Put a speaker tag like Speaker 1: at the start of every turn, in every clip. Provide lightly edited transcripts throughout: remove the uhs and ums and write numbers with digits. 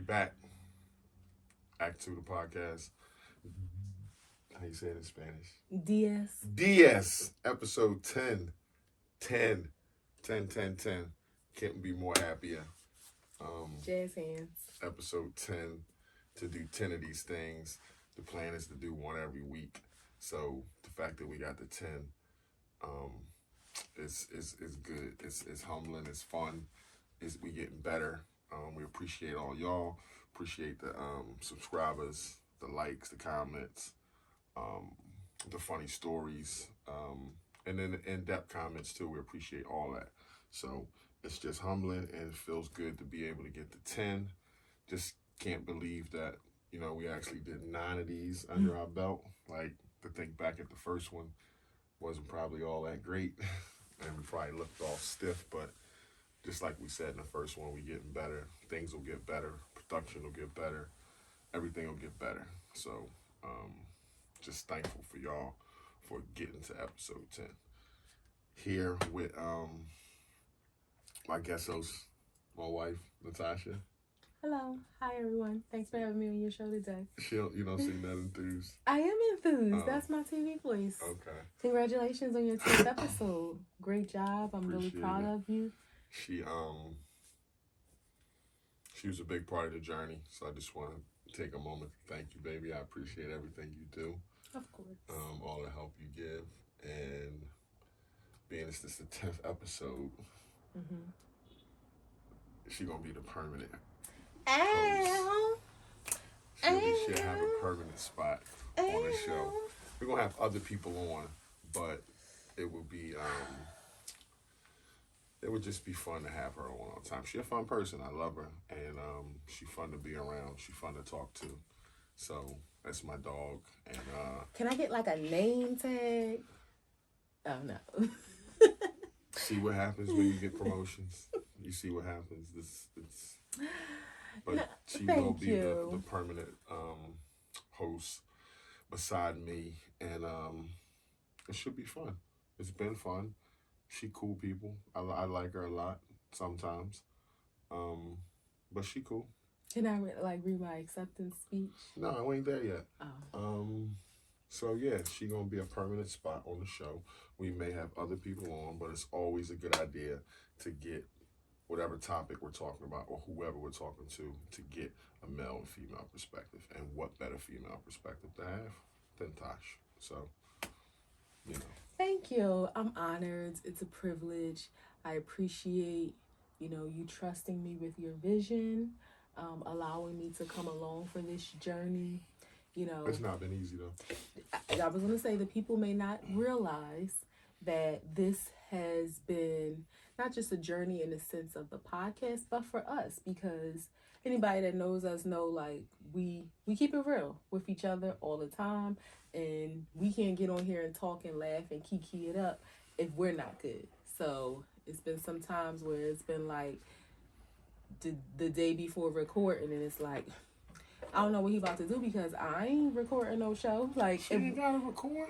Speaker 1: back. Act 2 the podcast. How you say it in Spanish? DS. Episode 10. 10. 10, 10, 10. Can't be more happier.
Speaker 2: Jazz hands.
Speaker 1: Episode 10. To do 10 of these things. The plan is to do one every week. So the fact that we got the 10, it's good. It's humbling. It's fun. We getting better. We appreciate all y'all. Appreciate the subscribers, the likes, the comments, the funny stories, and then the in-depth comments too. We appreciate all that. So it's just humbling, and it feels good to be able to get to 10. Just can't believe that, we actually did 9 of these under our belt. Like, to think back at the first one wasn't probably all that great, and we probably looked all stiff, but just like we said in the first one, we getting better. Things will get better. Production will get better. Everything will get better. So, just thankful for y'all for getting to episode 10. Here with my guest host, my wife, Natasha.
Speaker 2: Hello. Hi, everyone. Thanks for having me on your show today.
Speaker 1: You don't seem that enthused.
Speaker 2: I am enthused. That's my TV voice.
Speaker 1: Okay.
Speaker 2: Congratulations on your 10th episode. Great job. I'm really proud of you.
Speaker 1: She was a big part of the journey, so I just want to take a moment to thank you, baby. I appreciate everything you do.
Speaker 2: Of course.
Speaker 1: All the help you give, and being this is the 10th episode, she gonna be the permanent host. She'll have a permanent spot on the show. We're gonna have other people on, but it would be it would just be fun to have her on all the time. She's a fun person. I love her, and she's fun to be around. She's fun to talk to. So that's my dog. And
Speaker 2: can I get like a name tag? Oh no.
Speaker 1: See what happens when you get promotions. You see what happens. But she will be the permanent host beside me, and it should be fun. It's been fun. She cool people. I like her a lot sometimes, but she cool.
Speaker 2: Can I read my acceptance speech?
Speaker 1: No, I ain't there yet.
Speaker 2: Oh.
Speaker 1: So yeah, she gonna be a permanent spot on the show. We may have other people on, but it's always a good idea to get whatever topic we're talking about or whoever we're talking to get a male and female perspective. And what better female perspective to have than Tash? So,
Speaker 2: Thank you. I'm honored. It's a privilege. I appreciate, you trusting me with your vision, allowing me to come along for this journey.
Speaker 1: It's not been easy though.
Speaker 2: I was going to say that people may not realize that this has been not just a journey in the sense of the podcast, but for us, because anybody that knows us know, we keep it real with each other all the time, and we can't get on here and talk and laugh and kiki it up if we're not good. So it's been some times where it's been like the day before recording, and it's like, I don't know what he about to do because I ain't recording no show.
Speaker 1: You gotta record.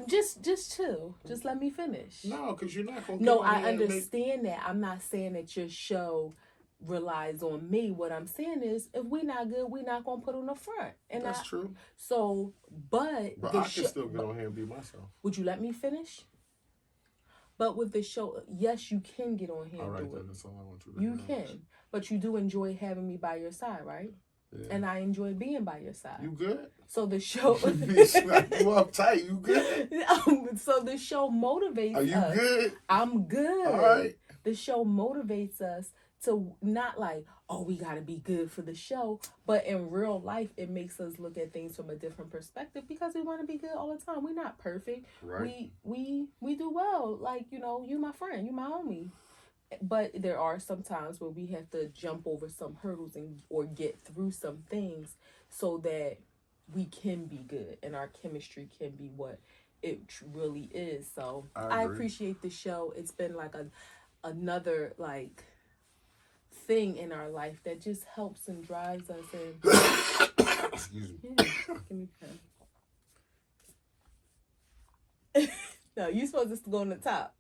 Speaker 2: Just chill. Just let me finish.
Speaker 1: No, because you're not gonna.
Speaker 2: No, I understand that. I'm not saying that your show relies on me. What I'm saying is, if we not good, we not gonna put on the front. And
Speaker 1: that's true.
Speaker 2: So, but
Speaker 1: I can still get on here and be myself.
Speaker 2: Would you let me finish? But with the show, yes, you can get on here.
Speaker 1: All right,
Speaker 2: and do
Speaker 1: then.
Speaker 2: it.
Speaker 1: That's all I want you to
Speaker 2: You can, but you do enjoy having me by your side, right?
Speaker 1: Yeah.
Speaker 2: And I enjoy being by your side.
Speaker 1: You good?
Speaker 2: So the show...
Speaker 1: You uptight. You good?
Speaker 2: So the show motivates us.
Speaker 1: Are you good?
Speaker 2: I'm good.
Speaker 1: All right.
Speaker 2: The show motivates us to not we got to be good for the show. But in real life, it makes us look at things from a different perspective because we want to be good all the time. We're not perfect.
Speaker 1: Right.
Speaker 2: We do well. You my friend. You my homie. But there are some times where we have to jump over some hurdles or get through some things so that we can be good and our chemistry can be what it really is. So I appreciate the show. It's been another thing in our life that just helps and drives us. And
Speaker 1: excuse me.
Speaker 2: Yeah, give me a pen. No, you're supposed to go on the top.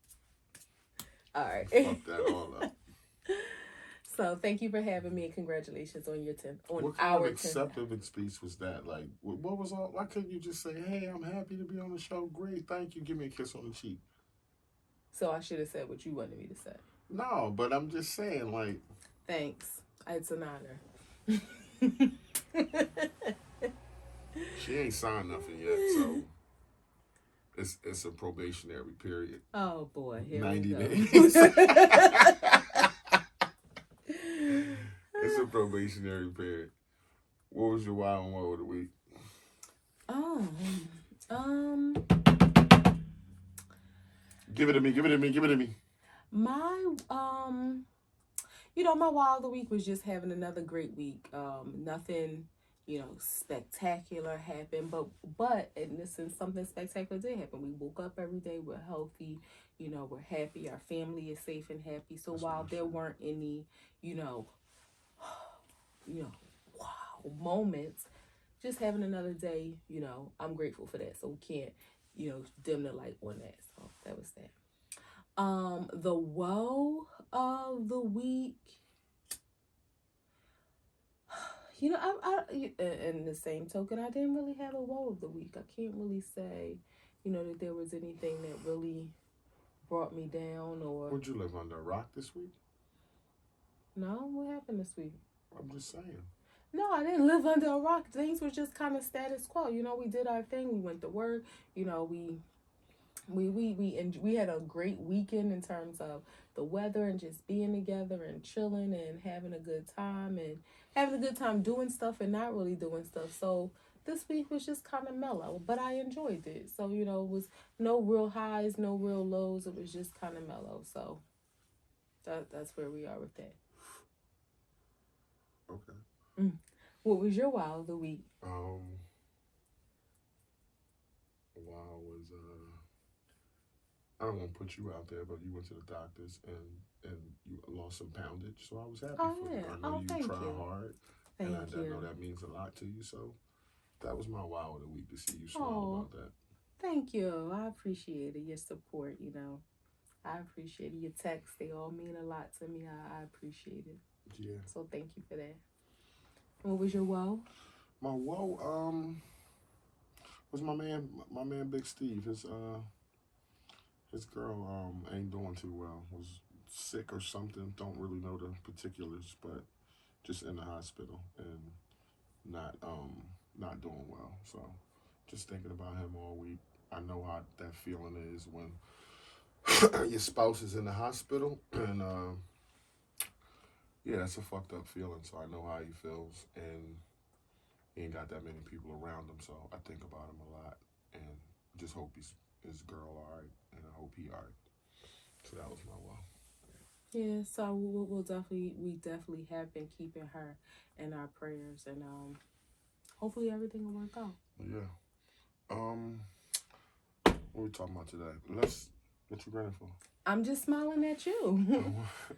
Speaker 2: All right.
Speaker 1: Fuck that all up.
Speaker 2: So thank you for having me, and congratulations on your 10th, on
Speaker 1: What kind
Speaker 2: our
Speaker 1: of
Speaker 2: 10th.
Speaker 1: acceptance speech was that? Like, what was all? Why couldn't you just say, "Hey, I'm happy to be on the show. Great, thank you. Give me a kiss on the cheek."
Speaker 2: So I should have said what you wanted me to say.
Speaker 1: No, but I'm just saying, like,
Speaker 2: Thanks. It's an honor.
Speaker 1: she ain't signed nothing yet, so it's a probationary period.
Speaker 2: Oh boy, here
Speaker 1: 90
Speaker 2: we go.
Speaker 1: days. It's a probationary period. What was your wild and woe of the week?
Speaker 2: Um,
Speaker 1: Give it to me. Give it to me. Give it to me.
Speaker 2: my my wild of the week was just having another great week. Nothing, spectacular happened, but in this sense, something spectacular did happen. We woke up every day. We're healthy. We're happy. Our family is safe and happy. So while there weren't any, wow moments, just having another day, I'm grateful for that. So we can't, dim the light on that. So that was that. The woe of the week. In the same token, I didn't really have a woe of the week. I can't really say, that there was anything that really brought me down or.
Speaker 1: Would you live under a rock this week?
Speaker 2: No, what happened this week?
Speaker 1: I'm just saying.
Speaker 2: No, I didn't live under a rock. Things were just kind of status quo. We did our thing. We went to work. We had a great weekend in terms of the weather and just being together and chilling and having a good time doing stuff and not really doing stuff. So this week was just kind of mellow, but I enjoyed it. So, it was no real highs, no real lows. It was just kind of mellow. So that's where we are with that.
Speaker 1: Okay.
Speaker 2: What was your wow of the week?
Speaker 1: Wow was I don't want to put you out there, but you went to the doctors and you lost some poundage, so I was happy for you. I know you try hard, and I know that means a lot to you. So that was my wow of the week, to see you smile about that.
Speaker 2: Thank you. I appreciate it. Your support, I appreciate it. Your texts, they all mean a lot to me. I appreciate it.
Speaker 1: Yeah.
Speaker 2: So thank you for that. What was your woe?
Speaker 1: My woe was my man Big Steve. His girl ain't doing too well. Was sick or something. Don't really know the particulars, but just in the hospital and not doing well. So just thinking about him all week. I know how that feeling is when your spouse is in the hospital, and yeah, that's a fucked up feeling. So I know how he feels, and he ain't got that many people around him. So I think about him a lot, and just hope his girl all right, and I hope he all right. So that was my wow.
Speaker 2: Yeah, so we definitely have been keeping her in our prayers, and hopefully everything will work out.
Speaker 1: Yeah. What are we talking about today? What you grinning for?
Speaker 2: I'm just smiling at you.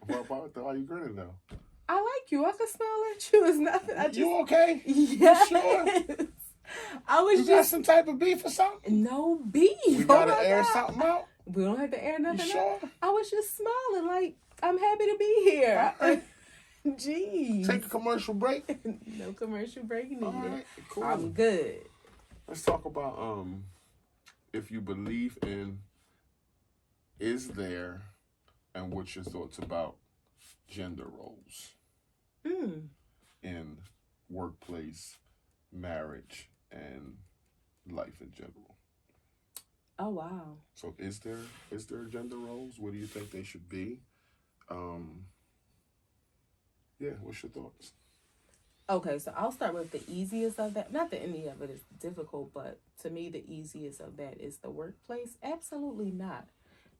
Speaker 1: What about that? Why you grinning though?
Speaker 2: I like you. I can smile at you. It's nothing.
Speaker 1: You okay?
Speaker 2: Yes.
Speaker 1: You sure?
Speaker 2: I was
Speaker 1: got some type of beef or something?
Speaker 2: No beef.
Speaker 1: We gotta air something out?
Speaker 2: We don't have to air nothing
Speaker 1: you sure?
Speaker 2: out. I was just smiling like I'm happy to be here.
Speaker 1: Right.
Speaker 2: Jeez.
Speaker 1: Take a commercial break?
Speaker 2: No commercial break needed.
Speaker 1: All right, cool.
Speaker 2: I'm good.
Speaker 1: Let's talk about if you believe in is there and what's your thoughts about gender roles in workplace, marriage, and life in general.
Speaker 2: Oh wow.
Speaker 1: So is there gender roles? What do you think they should be? Yeah, what's your thoughts?
Speaker 2: Okay, so I'll start with the easiest of that. Not that any of it is difficult, but to me the easiest of that is the workplace. Absolutely not.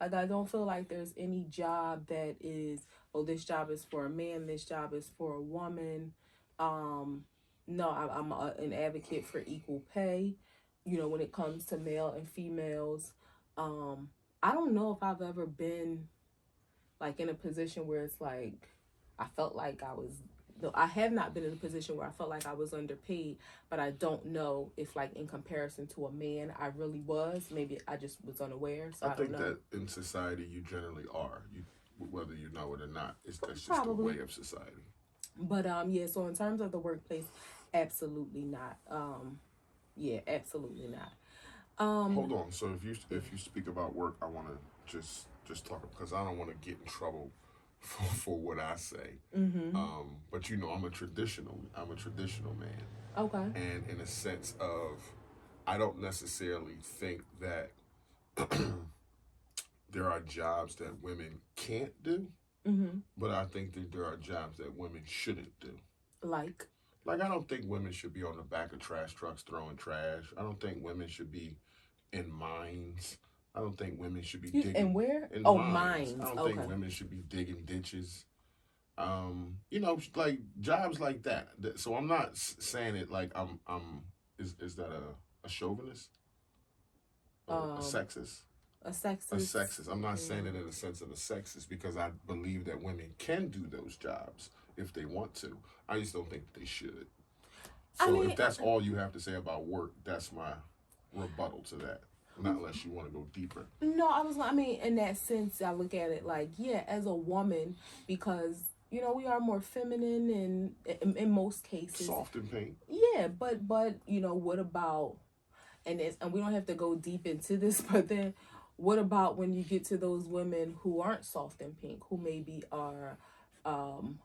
Speaker 2: Like, I don't feel like there's any job that is, oh, this job is for a man, this job is for a woman. No, I'm an advocate for equal pay, when it comes to male and females. I don't know if I've ever been, like, in a position where it's like, I felt like I have not been in a position where I felt like I was underpaid, but I don't know if, like, in comparison to a man, I really was. Maybe I just was unaware. So I
Speaker 1: think
Speaker 2: don't know.
Speaker 1: that in society you generally are. whether you know it or not. That's just the
Speaker 2: Probably.
Speaker 1: way of society.
Speaker 2: But yeah, so in terms of the workplace, absolutely not. Yeah, absolutely not.
Speaker 1: Hold on. So if you speak about work, I want to just talk because I don't want to get in trouble for what I say.
Speaker 2: Mm-hmm.
Speaker 1: But I'm a traditional man,
Speaker 2: Okay.
Speaker 1: and in a sense of, I don't necessarily think that there are jobs that women can't do,
Speaker 2: Mm-hmm.
Speaker 1: but I think that there are jobs that women shouldn't do.
Speaker 2: Like
Speaker 1: Like, I don't think women should be on the back of trash trucks throwing trash. I don't think women should be in mines. I don't think women should be
Speaker 2: you and
Speaker 1: digging
Speaker 2: where?
Speaker 1: in
Speaker 2: Oh,
Speaker 1: mines. I
Speaker 2: mines.
Speaker 1: don't think
Speaker 2: Okay.
Speaker 1: women should be digging ditches. Like jobs like that. So I'm not saying it like I'm is that a chauvinist or a
Speaker 2: Um,
Speaker 1: sexist?
Speaker 2: a
Speaker 1: A
Speaker 2: sexist.
Speaker 1: sexist. I'm not saying
Speaker 2: Mm.
Speaker 1: it in the sense of a sexist because I believe that women can do those jobs if they want to. I just don't think they should.
Speaker 2: I
Speaker 1: So
Speaker 2: mean,
Speaker 1: if that's all you have to say about work, that's my rebuttal to that. Not unless you want to go deeper.
Speaker 2: no, I mean, in that sense, I look at it like, yeah, as a woman, because we are more feminine, and in most cases,
Speaker 1: Soft in paint.
Speaker 2: yeah. But what about, and we don't have to go deep into this, but then what about when you get to those women who aren't soft and pink, who maybe are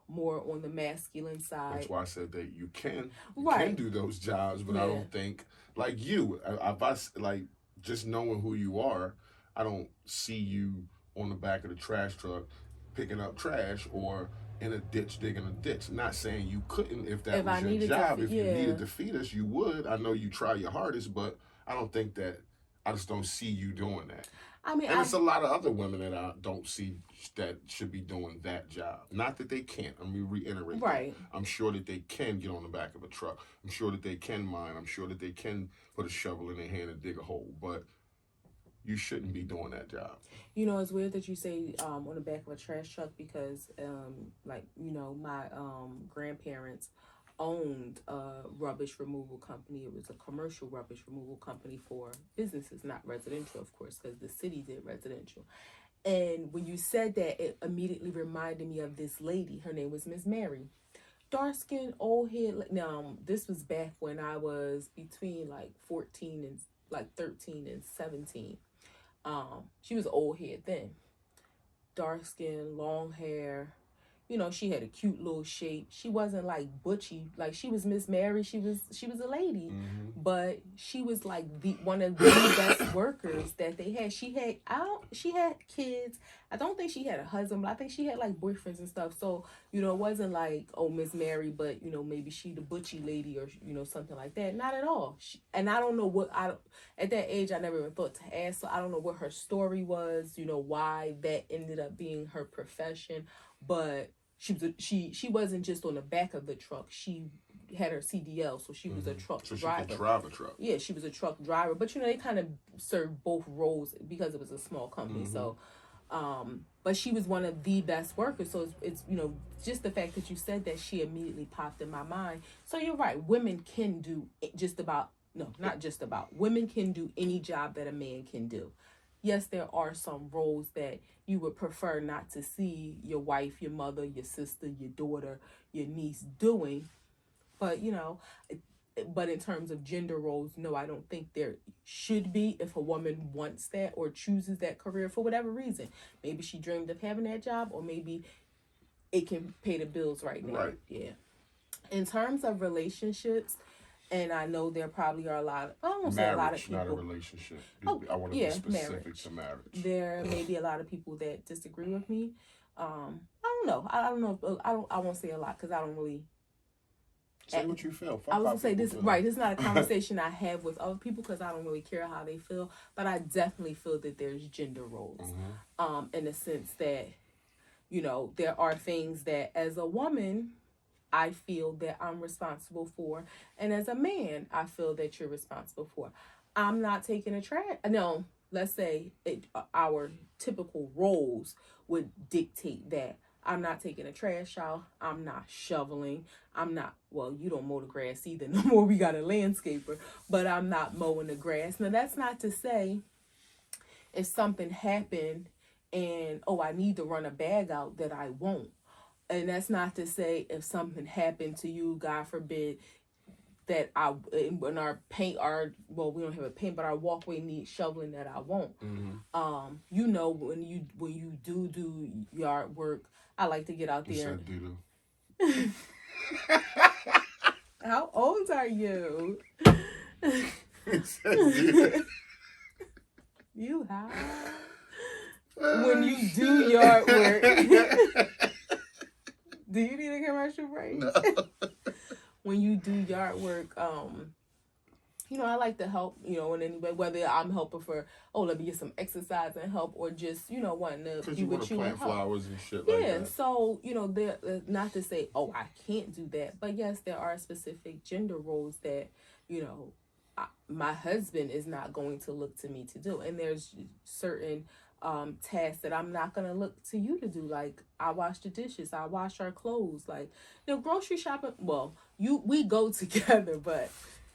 Speaker 2: more on the masculine
Speaker 1: That's
Speaker 2: side?
Speaker 1: why I said that you can
Speaker 2: Right.
Speaker 1: do those jobs, but I
Speaker 2: Yeah.
Speaker 1: don't think like you. Like just knowing who you are, I don't see you on the back of the trash truck picking up trash or in a ditch digging a ditch. Not saying you couldn't if that
Speaker 2: If I
Speaker 1: was your
Speaker 2: needed
Speaker 1: job.
Speaker 2: to,
Speaker 1: If you
Speaker 2: yeah.
Speaker 1: needed to feed us, you would. I know you try your hardest, but I don't think that. I just don't see you doing that.
Speaker 2: I mean,
Speaker 1: And it's a lot of other women that I don't see that should be doing that job. Not that they can't. Let me reiterate
Speaker 2: right.
Speaker 1: that. I'm sure that they can get on the back of a truck. I'm sure that they can mine. I'm sure that they can put a shovel in their hand and dig a hole. But you shouldn't be doing that job.
Speaker 2: It's weird that you say on the back of a trash truck because my grandparents owned a rubbish removal company. It was a commercial rubbish removal company for businesses, not residential, of course, because the city did residential. And when you said that, it immediately reminded me of this lady. Her name was Miss Mary. Dark skin, old head. Now, this was back when I was between like 14 and like 13 and 17. She was old head then. Dark skin, long hair. She had a cute little shape. She wasn't like butchy. Like she was Miss Mary. She was a lady, but she was like the one of the best workers that they had. She had kids. I don't think she had a husband, but I think she had like boyfriends and stuff. So it wasn't like, oh, Miss Mary, but maybe she the butchy lady or something like that. Not at all. And I don't know at that age I never even thought to ask. So I don't know what her story was. Why that ended up being her profession, but she wasn't just on the back of the truck. She had her CDL, so she was a truck
Speaker 1: So she
Speaker 2: driver.
Speaker 1: could drive a truck.
Speaker 2: Yeah, she was a truck driver, but they kind of served both roles because it was a small company. So, but she was one of the best workers. So it's just the fact that you said that, she immediately popped in my mind. So you're right. Women can do just about, no, not just about. Women can do any job that a man can do. Yes, there are some roles that you would prefer not to see your wife, your mother, your sister, your daughter, your niece doing. But, but in terms of gender roles, no, I don't think there should be if a woman wants that or chooses that career for whatever reason. Maybe she dreamed of having that job, or maybe it can pay the bills right now.
Speaker 1: Right.
Speaker 2: Yeah. In terms of relationships, and I know there probably are I won't say a lot of people.
Speaker 1: Not a relationship.
Speaker 2: Oh,
Speaker 1: I want to be specific to marriage.
Speaker 2: There may be a lot of people that disagree with me. I don't know. I don't know. I won't say a lot because I don't really.
Speaker 1: Say what you feel.
Speaker 2: I was gonna say this. Right. This is not a conversation I have with other people because I don't really care how they feel. But I definitely feel that there's gender roles. In the sense that, there are things that as a woman, I feel that I'm responsible for. And as a man, I feel that you're responsible for. I'm not taking a trash. No, let's say our typical roles would dictate that. I'm not taking a trash out. I'm not shoveling. Well, you don't mow the grass either. No more, we got a landscaper. But I'm not mowing the grass. Now, that's not to say if something happened and I need to run a bag out, that I won't. And that's not to say if something happened to you, God forbid, that when our paint, we don't have a paint, but our walkway needs shoveling, that I won't.
Speaker 1: Mm-hmm.
Speaker 2: When you do yard work, I like to get out there.
Speaker 1: You said doo-doo.
Speaker 2: How old are you? You high? When you do yard work, do you need a commercial break?
Speaker 1: No.
Speaker 2: When you do yard work, I like to help, in any way, whether I'm helping for, let me get some exercise and help, or just, wanting to be with you and help.
Speaker 1: Flowers and shit like that.
Speaker 2: Yeah, so, not to say, I can't do that, but yes, there are specific gender roles that, my husband is not going to look to me to do. And there's certain tasks that I'm not going to look to you to do. Like, I wash the dishes, I wash our clothes, like, grocery shopping. Well, we go together, but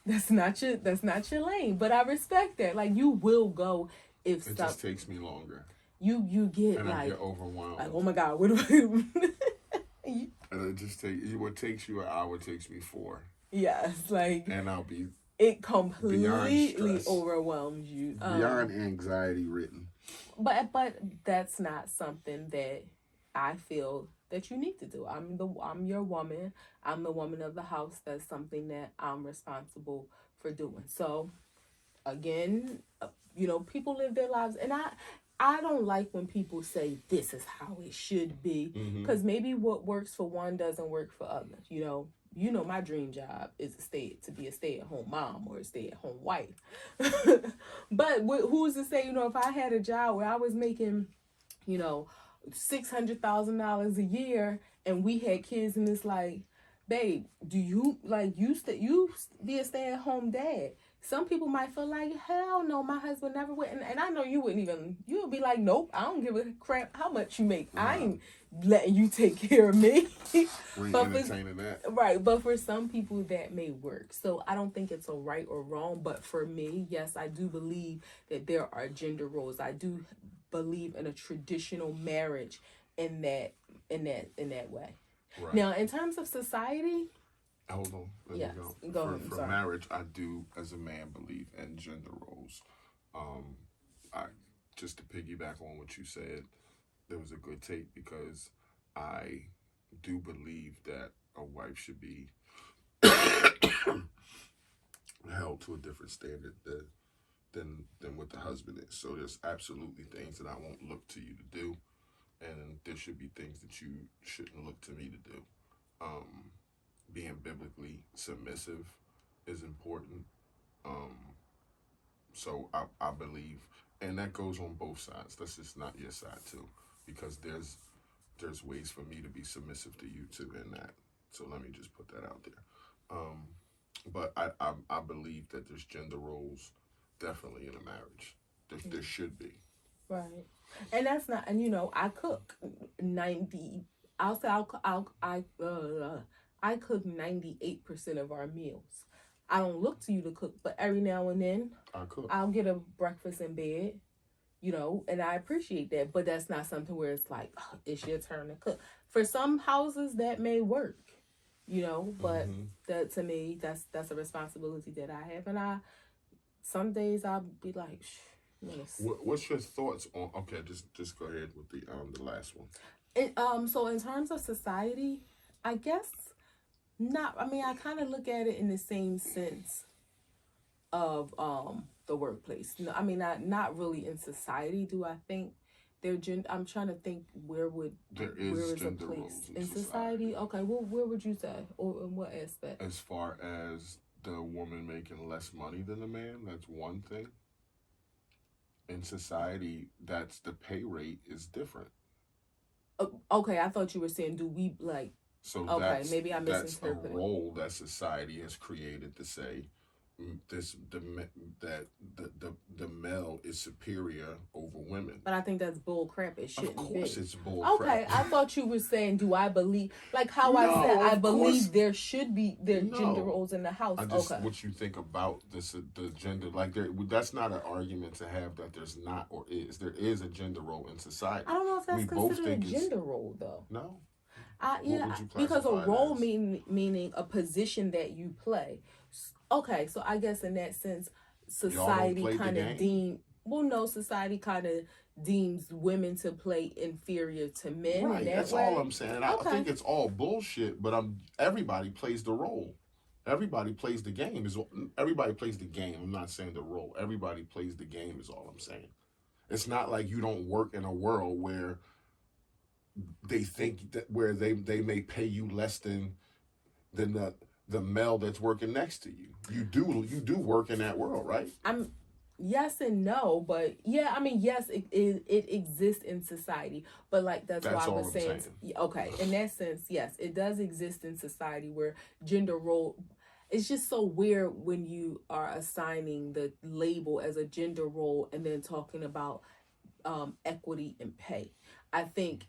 Speaker 2: that's not your lane. But I respect that. Like, you will go if
Speaker 1: it just takes me longer.
Speaker 2: You get
Speaker 1: and
Speaker 2: like,
Speaker 1: I get overwhelmed.
Speaker 2: Like, oh my God, what do I?
Speaker 1: And what takes you an hour takes me 4.
Speaker 2: Yes, like,
Speaker 1: and I'll be.
Speaker 2: It completely overwhelms you.
Speaker 1: Beyond anxiety ridden.
Speaker 2: But that's not something that I feel that you need to do. I'm your woman. I'm the woman of the house. That's something that I'm responsible for doing. So, again, people live their lives, and I don't like when people say this is how it should be, because maybe what works for one doesn't work for others. My dream job is to be a stay-at-home mom or a stay-at-home wife. But who's to say, if I had a job where I was making, $600,000 a year, and we had kids, and it's like, babe, do you you be a stay-at-home dad? Some people might feel like, hell no, my husband never would. And I know you would be like, nope, I don't give a crap how much you make. I ain't letting you take care of me.
Speaker 1: We ain't entertaining that.
Speaker 2: Right, but for some people that may work. So I don't think it's a right or wrong, but for me, yes, I do believe that there are gender roles. I do believe in a traditional marriage in that way. Right. Now, in terms of society,
Speaker 1: hold on.
Speaker 2: Yes, go ahead.
Speaker 1: For marriage, I do, as a man, believe in gender roles. Just to piggyback on what you said, there was a good take, because I do believe that a wife should be held to a different standard than what the husband is. So there's absolutely things that I won't look to you to do, and there should be things that you shouldn't look to me to do. Being biblically submissive is important. So I believe, and that goes on both sides. That's just not your side too, because there's ways for me to be submissive to you too in that. So let me just put that out there. But I believe that there's gender roles definitely in a marriage. There should be. Right.
Speaker 2: And that's not, and I cook 90. I'll say I cook 98% of our meals. I don't look to you to cook, but every now and then
Speaker 1: I cook.
Speaker 2: I'll get a breakfast in bed, and I appreciate that. But that's not something where it's like, it's your turn to cook. For some houses that may work, but that, to me, that's a responsibility that I have. And some days I'll be like,
Speaker 1: what's your thoughts on? Okay, just go ahead with the last one.
Speaker 2: So in terms of society, I guess not. I mean, I kind of look at it in the same sense of the workplace. No, I mean, not really in society. Do I think I'm trying to think where is a place in society? Okay, well, where would you say, or in what aspect?
Speaker 1: As far as the woman making less money than the man, that's one thing. In society, that's the pay rate is different.
Speaker 2: Okay, I thought you were saying, do we like?
Speaker 1: So
Speaker 2: okay, maybe I misinterpreted.
Speaker 1: That's a role that society has created to say, this that the male is superior over women.
Speaker 2: But I think that's bull crap. It shouldn't be.
Speaker 1: Of course it's bull
Speaker 2: Okay,
Speaker 1: crap.
Speaker 2: I thought you were saying, do I believe, like how I
Speaker 1: No,
Speaker 2: said, I
Speaker 1: of
Speaker 2: believe
Speaker 1: course.
Speaker 2: there should be gender
Speaker 1: No.
Speaker 2: roles in the house.
Speaker 1: I just
Speaker 2: Okay.
Speaker 1: what you think about this the gender like that's not an argument to have that there's not or is. There is a gender role in society.
Speaker 2: I don't know if that's
Speaker 1: We both
Speaker 2: considered a
Speaker 1: think it's
Speaker 2: gender role though.
Speaker 1: no. What
Speaker 2: Yeah,
Speaker 1: would you
Speaker 2: because a
Speaker 1: classify it
Speaker 2: role
Speaker 1: as?
Speaker 2: meaning a position that you play. Okay, so I guess in that sense,
Speaker 1: Y'all don't
Speaker 2: society
Speaker 1: play the
Speaker 2: kind of
Speaker 1: game?
Speaker 2: no, society kind of deems women to play inferior to men in
Speaker 1: Right,
Speaker 2: that
Speaker 1: that's
Speaker 2: way.
Speaker 1: all I'm saying. I
Speaker 2: Okay.
Speaker 1: think it's all bullshit, but everybody plays the role. Everybody plays the game. Everybody plays the game. I'm not saying the role. Everybody plays the game is all I'm saying. It's not like you don't work in a world where they think that where they may pay you less than the male that's working next to you. You do work in that world, right?
Speaker 2: I'm yes and no, but yeah, I mean yes, it exists in society, but like that's why I
Speaker 1: all
Speaker 2: was
Speaker 1: I'm
Speaker 2: saying,
Speaker 1: saying.
Speaker 2: okay, in that sense, yes, it does exist in society where gender role. It's just so weird when you are assigning the label as a gender role and then talking about equity and pay. I think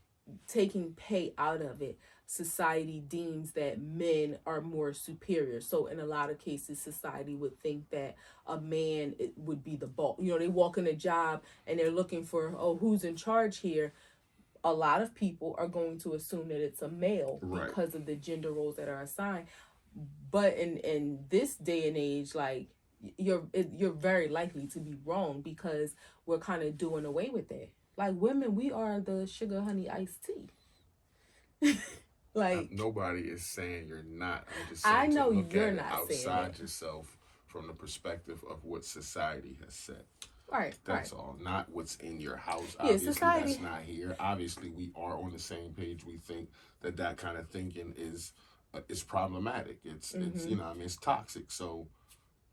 Speaker 2: taking pay out of it, society deems that men are more superior. So in a lot of cases, society would think that a man would be the boss. You know, they walk in a job and they're looking for, oh, who's in charge here? A lot of people are going to assume that it's a male
Speaker 1: Right.
Speaker 2: because of the gender roles that are assigned. But in this day and age, like you're very likely to be wrong because we're kind of doing away with that. Like women, we are the sugar honey iced tea. Like
Speaker 1: Nobody is saying you're not. I'm just
Speaker 2: I
Speaker 1: saying
Speaker 2: know
Speaker 1: to look
Speaker 2: you're
Speaker 1: at it
Speaker 2: not saying
Speaker 1: outside
Speaker 2: that.
Speaker 1: yourself from the perspective of what society has said.
Speaker 2: Right,
Speaker 1: That's
Speaker 2: right.
Speaker 1: all. Not what's in your house.
Speaker 2: Yeah,
Speaker 1: Obviously,
Speaker 2: society.
Speaker 1: that's not here. Obviously, we are on the same page. We think that kind of thinking is problematic. It's
Speaker 2: Mm-hmm.
Speaker 1: I mean, it's toxic. So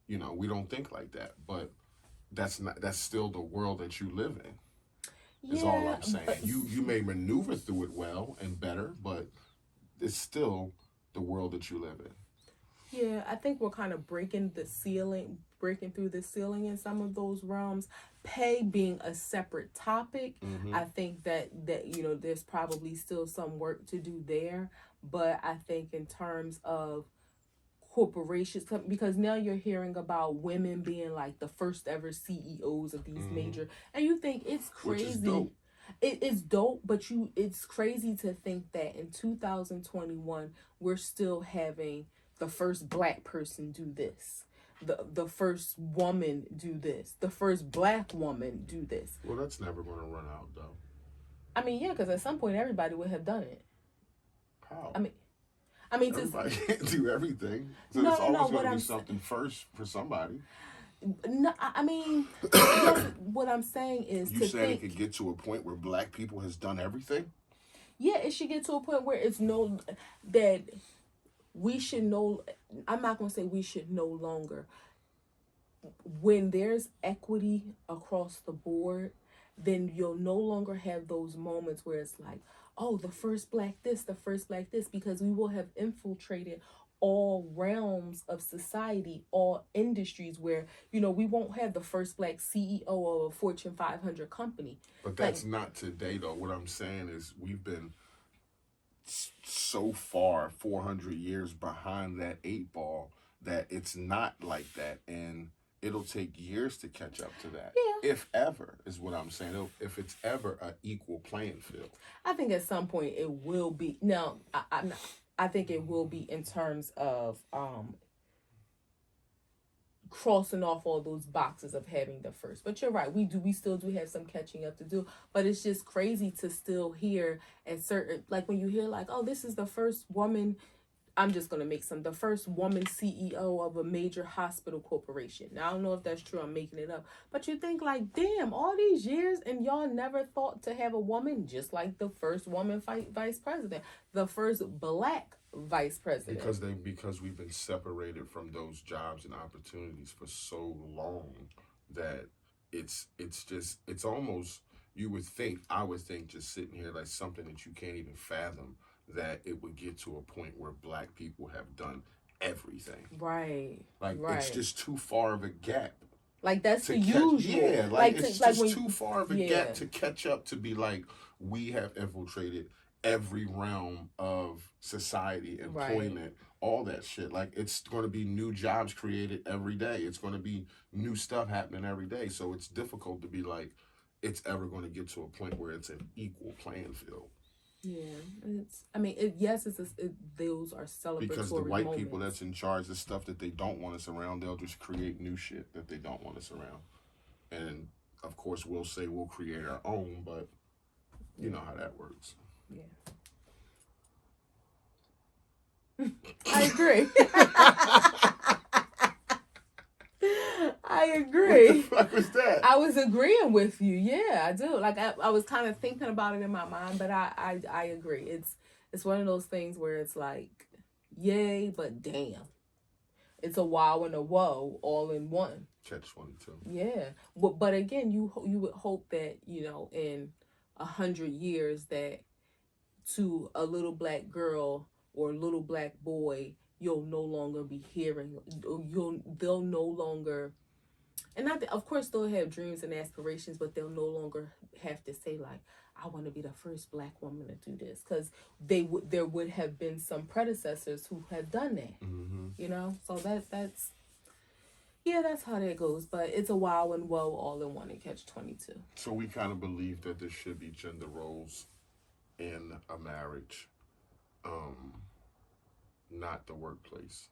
Speaker 1: we don't think like that. But that's still the world that you live in. Is all
Speaker 2: Yeah,
Speaker 1: I'm saying.
Speaker 2: but
Speaker 1: You may maneuver through it well and better, but it's still the world that you live in.
Speaker 2: yeah, I think we're kind of breaking through the ceiling in some of those realms. Pay being a separate topic,
Speaker 1: Mm-hmm.
Speaker 2: I think that there's probably still some work to do there. But I think in terms of corporations, because now you're hearing about women being like the first ever CEOs of these
Speaker 1: Mm-hmm.
Speaker 2: major, and you think it's
Speaker 1: Which is
Speaker 2: crazy.
Speaker 1: dope.
Speaker 2: It's dope, but it's crazy to think that in 2021 we're still having the first black person do this, the first woman do this, the first black woman do this.
Speaker 1: Well, that's never going to run out, though.
Speaker 2: I mean, yeah, because at some point everybody would have done it.
Speaker 1: How?
Speaker 2: I mean, I mean,
Speaker 1: Everybody can't do everything. So
Speaker 2: no,
Speaker 1: there's
Speaker 2: no, no.
Speaker 1: always going
Speaker 2: What
Speaker 1: to be
Speaker 2: I'm
Speaker 1: something first for somebody.
Speaker 2: no, I mean, yes. What I'm saying is
Speaker 1: You
Speaker 2: to
Speaker 1: said it
Speaker 2: think,
Speaker 1: could get to a point where black people has done everything?
Speaker 2: yeah, it should get to a point where it's no that we should no. I'm not gonna say we should no longer. When there's equity across the board, then you'll no longer have those moments where it's like, oh, the first black this, the first black this, because we will have infiltrated all realms of society, all industries where, we won't have the first black CEO of a Fortune 500 company.
Speaker 1: But
Speaker 2: Like,
Speaker 1: that's not today, though. What I'm saying is we've been so far 400 years behind that eight ball that it's not like that, and it'll take years to catch up to that,
Speaker 2: yeah,
Speaker 1: if ever, is what I'm saying. If it's ever an equal playing field.
Speaker 2: I think at some point it will be. No, I'm not. I think it will be in terms of crossing off all those boxes of having the first. But you're right, we still do have some catching up to do. But it's just crazy to still hear at certain, like when you hear like, oh, this is the first woman, I'm just gonna make the first woman CEO of a major hospital corporation. Now I don't know if that's true, I'm making it up. But you think like, damn, all these years and y'all never thought to have a woman, just like the first woman vice president, the first black vice president.
Speaker 1: Because we've been separated from those jobs and opportunities for so long that it's almost, I would think, just sitting here, like something that you can't even fathom, that it would get to a point where black people have done everything.
Speaker 2: Right.
Speaker 1: Like
Speaker 2: Right.
Speaker 1: it's just too far of a gap.
Speaker 2: Like that's the
Speaker 1: Catch,
Speaker 2: usual.
Speaker 1: yeah, like it's just
Speaker 2: when,
Speaker 1: too far of a gap to catch up to be like we have infiltrated every realm of society, employment, all that shit. Like it's going to be new jobs created every day. It's going to be new stuff happening every day. So it's difficult to be like it's ever going to get to a point where it's an equal playing field.
Speaker 2: Yeah, it's. I mean, those are celebratory
Speaker 1: because the white
Speaker 2: moments.
Speaker 1: people that's in charge of stuff that they don't want us around, they'll just create new shit that they don't want us around. And of course, we'll say we'll create our own, but you know how that works.
Speaker 2: Yeah. I agree. I agree.
Speaker 1: What the fuck was that?
Speaker 2: I was agreeing with you. Yeah, I do. Like I was kind of thinking about it in my mind, but I agree. It's one of those things where it's like, yay, but damn. It's a wow and a whoa all in one.
Speaker 1: Catch 22.
Speaker 2: Yeah, but again, you would hope that in 100 years that to a little black girl or a little black boy, you'll no longer be hearing. They'll no longer, and not that, of course they'll have dreams and aspirations, but they'll no longer have to say like, I want to be the first black woman to do this, because there would have been some predecessors who have done that.
Speaker 1: Mm-hmm.
Speaker 2: So that's yeah, that's how that goes. But it's a wow and woe all in one and catch 22.
Speaker 1: So we kind of believe that there should be gender roles in a marriage, not the workplace.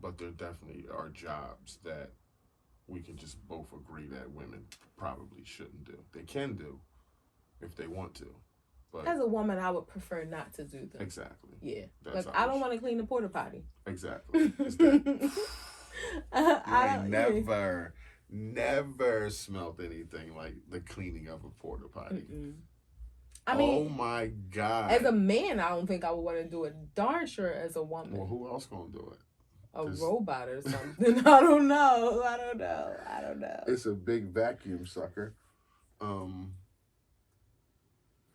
Speaker 1: But there definitely are jobs that we can just both agree that women probably shouldn't do. They can do if they want to. But
Speaker 2: as a woman, I would prefer not to do them.
Speaker 1: Exactly.
Speaker 2: Yeah.
Speaker 1: That's
Speaker 2: like I don't want to clean the porta potty.
Speaker 1: Exactly. It's that. I never smelled anything like the cleaning of a porta potty.
Speaker 2: I mean,
Speaker 1: oh my God.
Speaker 2: As a man, I don't think I would want to do it. Darn sure as a woman.
Speaker 1: Well, who else gonna do it?
Speaker 2: A robot or something. I don't know.
Speaker 1: It's a big vacuum sucker.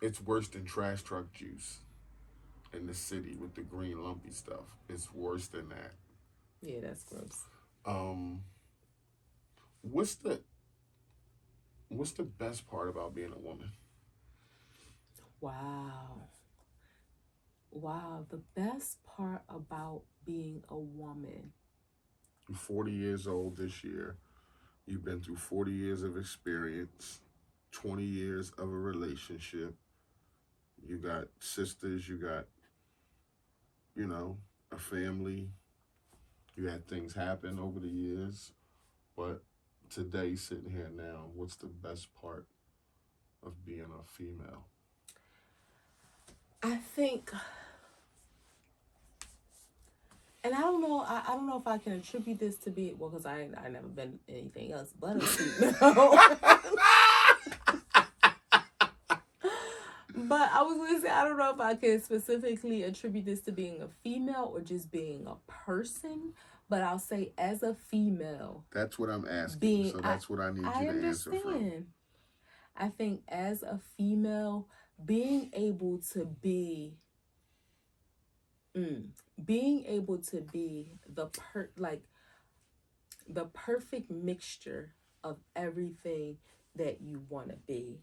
Speaker 1: It's worse than trash truck juice in the city with the green lumpy stuff. It's worse than that.
Speaker 2: Yeah, that's gross.
Speaker 1: What's the best part about being a woman?
Speaker 2: Wow, the best part about being a woman.
Speaker 1: You're 40 years old this year. You've been through 40 years of experience, 20 years of a relationship. You got sisters, you got, a family. You had things happen over the years. But today, sitting here now, what's the best part of being a female?
Speaker 2: I think, and I don't know. I don't know if I can attribute this to be because I never been anything else but a female. But I was gonna say I don't know if I can specifically attribute this to being a female or just being a person. But I'll say as a female.
Speaker 1: That's what I'm asking. So that's what I need you to answer from.
Speaker 2: I think as a female, being able to be the perfect mixture of everything that you want to be,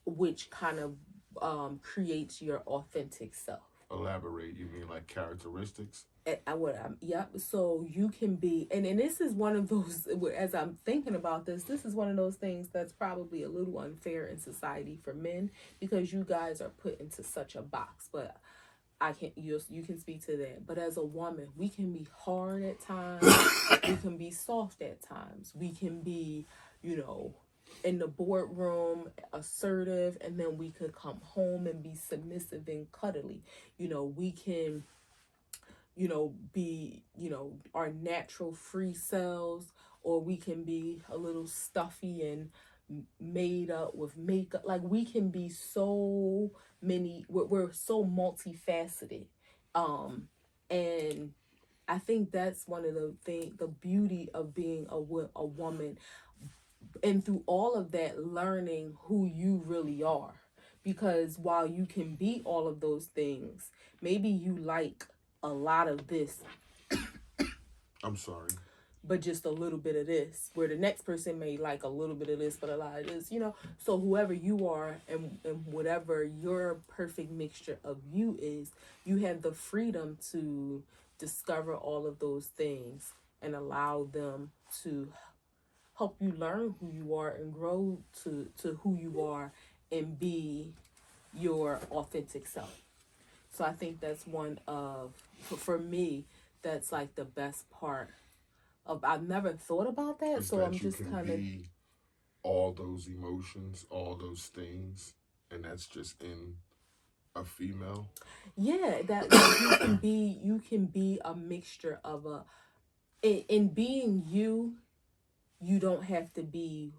Speaker 2: which kind of creates your authentic self.
Speaker 1: Elaborate. You mean like characteristics?
Speaker 2: So you can be, and this is one of those, as I'm thinking about this is one of those things that's probably a little unfair in society for men, because you guys are put into such a box. But you can speak to that. But as a woman, we can be hard at times. We can be soft at times. We can be, in the boardroom assertive, and then we could come home and be submissive and cuddly. We can be, our natural free selves, or we can be a little stuffy and made up with makeup. Like we can be so many, we're so multifaceted. And I think that's one of the beauty of being a woman, and through all of that, learning who you really are. Because while you can be all of those things, maybe you like a lot of this,
Speaker 1: I'm sorry.
Speaker 2: but just a little bit of this, where the next person may like a little bit of this but a lot of this, you know. So whoever you are, and whatever your perfect mixture of you is, you have the freedom to discover all of those things and allow them to help you learn who you are and grow to who you are and be your authentic self. So I think that's one of, for me, that's like the best part of, I've never thought about that.
Speaker 1: Is
Speaker 2: So
Speaker 1: that
Speaker 2: I'm
Speaker 1: you
Speaker 2: just
Speaker 1: can
Speaker 2: kind of,
Speaker 1: be all those emotions, all those things, and that's just in a female.
Speaker 2: yeah, that you can be a mixture of a, in being you, you don't have to be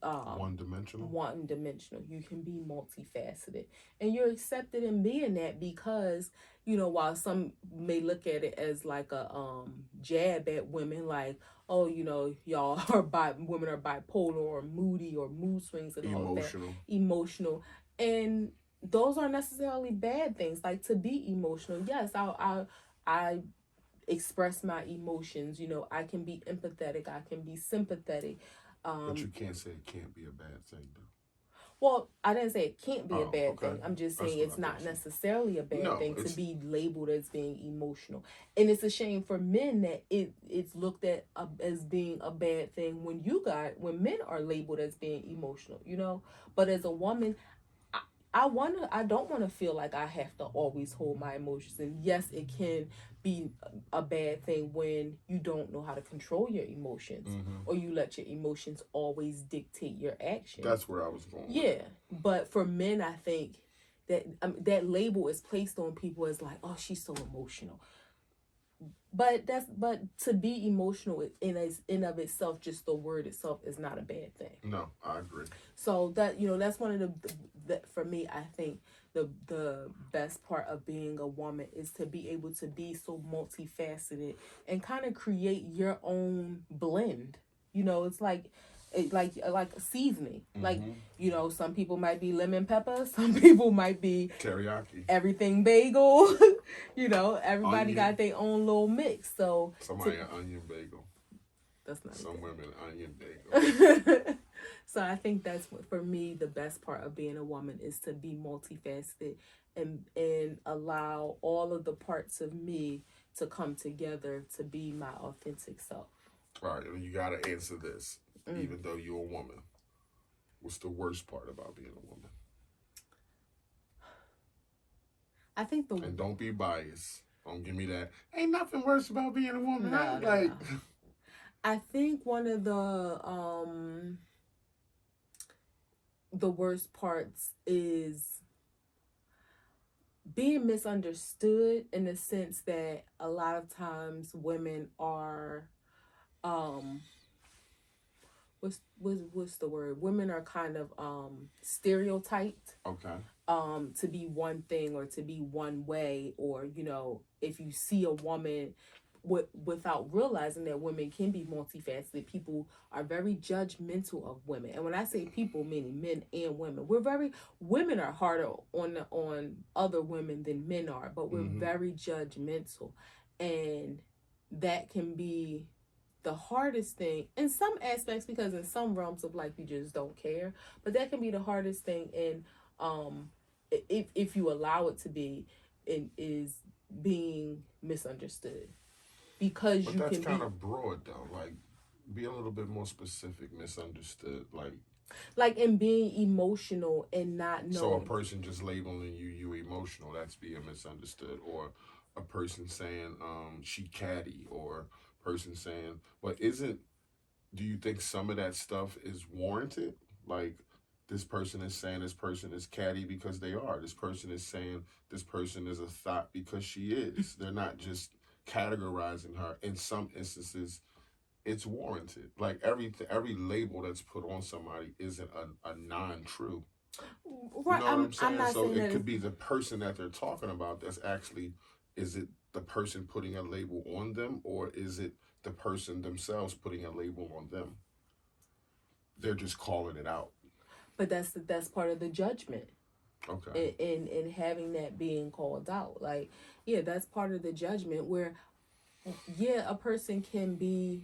Speaker 1: One-dimensional.
Speaker 2: one dimensional. You can be multifaceted, and you're accepted in being that, because, you know, while some may look at it as like a jab at women, like, oh, you know, y'all are women are bipolar or moody or mood swings and all of that,
Speaker 1: Emotional.
Speaker 2: emotional, and those aren't necessarily bad things. Like, to be emotional, yes, I express my emotions. You know, I can be empathetic, I can be sympathetic.
Speaker 1: But you can't say it can't be a bad thing, though.
Speaker 2: Well, I didn't say it can't be a
Speaker 1: Oh,
Speaker 2: bad
Speaker 1: okay.
Speaker 2: thing. I'm just
Speaker 1: That's
Speaker 2: saying
Speaker 1: what
Speaker 2: it's
Speaker 1: I
Speaker 2: not
Speaker 1: thought you-
Speaker 2: necessarily a bad
Speaker 1: No,
Speaker 2: thing to
Speaker 1: it's-
Speaker 2: be labeled as being emotional. And it's a shame for men that it's looked at as being a bad thing when men are labeled as being emotional, you know. But as a woman, I don't want to feel like I have to always hold my emotions. And yes, it can be a bad thing when you don't know how to control your emotions, or you let your emotions always dictate your actions.
Speaker 1: That's where I was going.
Speaker 2: Yeah, but for men, I think that that label is placed on people as like, oh, she's so emotional. But to be emotional in of itself, just the word itself is not a bad thing.
Speaker 1: No, I agree.
Speaker 2: So that, you know, that's one of the for me, I think the best part of being a woman is to be able to be so multifaceted and kind of create your own blend. You know, it's like like seasoning. Like, you know, some people might be lemon pepper, some people might be
Speaker 1: Teriyaki.
Speaker 2: everything bagel. You know, everybody
Speaker 1: Onion.
Speaker 2: got their own little mix. So
Speaker 1: Somebody an onion bagel.
Speaker 2: that's not
Speaker 1: Some
Speaker 2: okay.
Speaker 1: women onion bagel.
Speaker 2: So I think that's what, for me, the best part of being a woman is to be multifaceted and allow all of the parts of me to come together to be my authentic self.
Speaker 1: All right, and you got to answer this. Even though you're a woman, what's the worst part about being a woman?
Speaker 2: I think
Speaker 1: And don't be biased. Don't give me that. Ain't nothing worse about being a woman.
Speaker 2: No, no,
Speaker 1: like,
Speaker 2: no. I think one of the worst parts is being misunderstood, in the sense that a lot of times women are what's the word? Women are kind of stereotyped.
Speaker 1: Okay.
Speaker 2: To be one thing or to be one way, or, you know, if you see a woman without realizing that women can be multifaceted, people are very judgmental of women. And when I say people, meaning men and women, women are harder on other women than men are, but we're very judgmental, and that can be the hardest thing in some aspects, because in some realms of life you just don't care, but that can be the hardest thing in if you allow it to be, is being misunderstood, because
Speaker 1: But
Speaker 2: you
Speaker 1: that's
Speaker 2: can
Speaker 1: kind
Speaker 2: be
Speaker 1: of broad, though. Like, be a little bit more specific. Misunderstood.
Speaker 2: like in being emotional and not knowing.
Speaker 1: So a person just labeling you emotional, that's being misunderstood. Or a person saying she catty, or person saying, but do you think some of that stuff is warranted? Like, this person is saying this person is catty because they are. This person is saying this person is a thought because she is. They're not just categorizing her. In some instances, it's warranted. Like, every label that's put on somebody isn't a non-true.
Speaker 2: Right,
Speaker 1: You know what I'm saying?
Speaker 2: I'm not
Speaker 1: So
Speaker 2: saying
Speaker 1: it
Speaker 2: that
Speaker 1: could be the person that they're talking about that's actually, is it the person putting a label on them, or is it the person themselves putting a label on them? They're just calling it out.
Speaker 2: but that's part of the judgment.
Speaker 1: Okay.
Speaker 2: and having that being called out. Like, yeah, that's part of the judgment where, yeah, a person can be,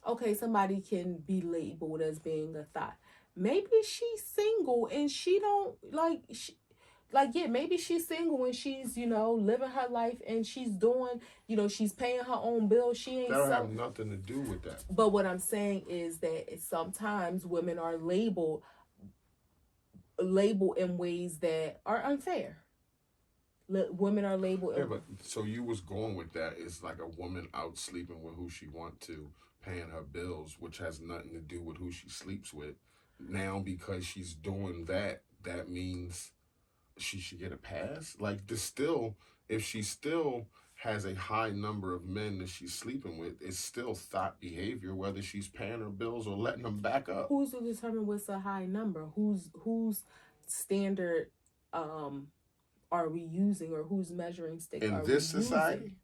Speaker 2: okay, somebody can be labeled as being a thought. Maybe she's single and she don't like, yeah, maybe she's single and she's, living her life and she's doing, she's paying her own bills. She ain't
Speaker 1: That don't have
Speaker 2: so.
Speaker 1: nothing to do with that.
Speaker 2: But what I'm saying is that sometimes women are labeled in ways that are unfair. Women are labeled.
Speaker 1: Yeah, but so you was going with that. It's like a woman out sleeping with who she want to, paying her bills, which has nothing to do with who she sleeps with. Now, because she's doing that, that means she should get a pass. Like, this still, if she still has a high number of men that she's sleeping with, it's still thought behavior, whether she's paying her bills or letting them back up.
Speaker 2: Who's to determine what's a high number? Whose standard are we using, or whose measuring stick
Speaker 1: In
Speaker 2: are
Speaker 1: this
Speaker 2: we
Speaker 1: society,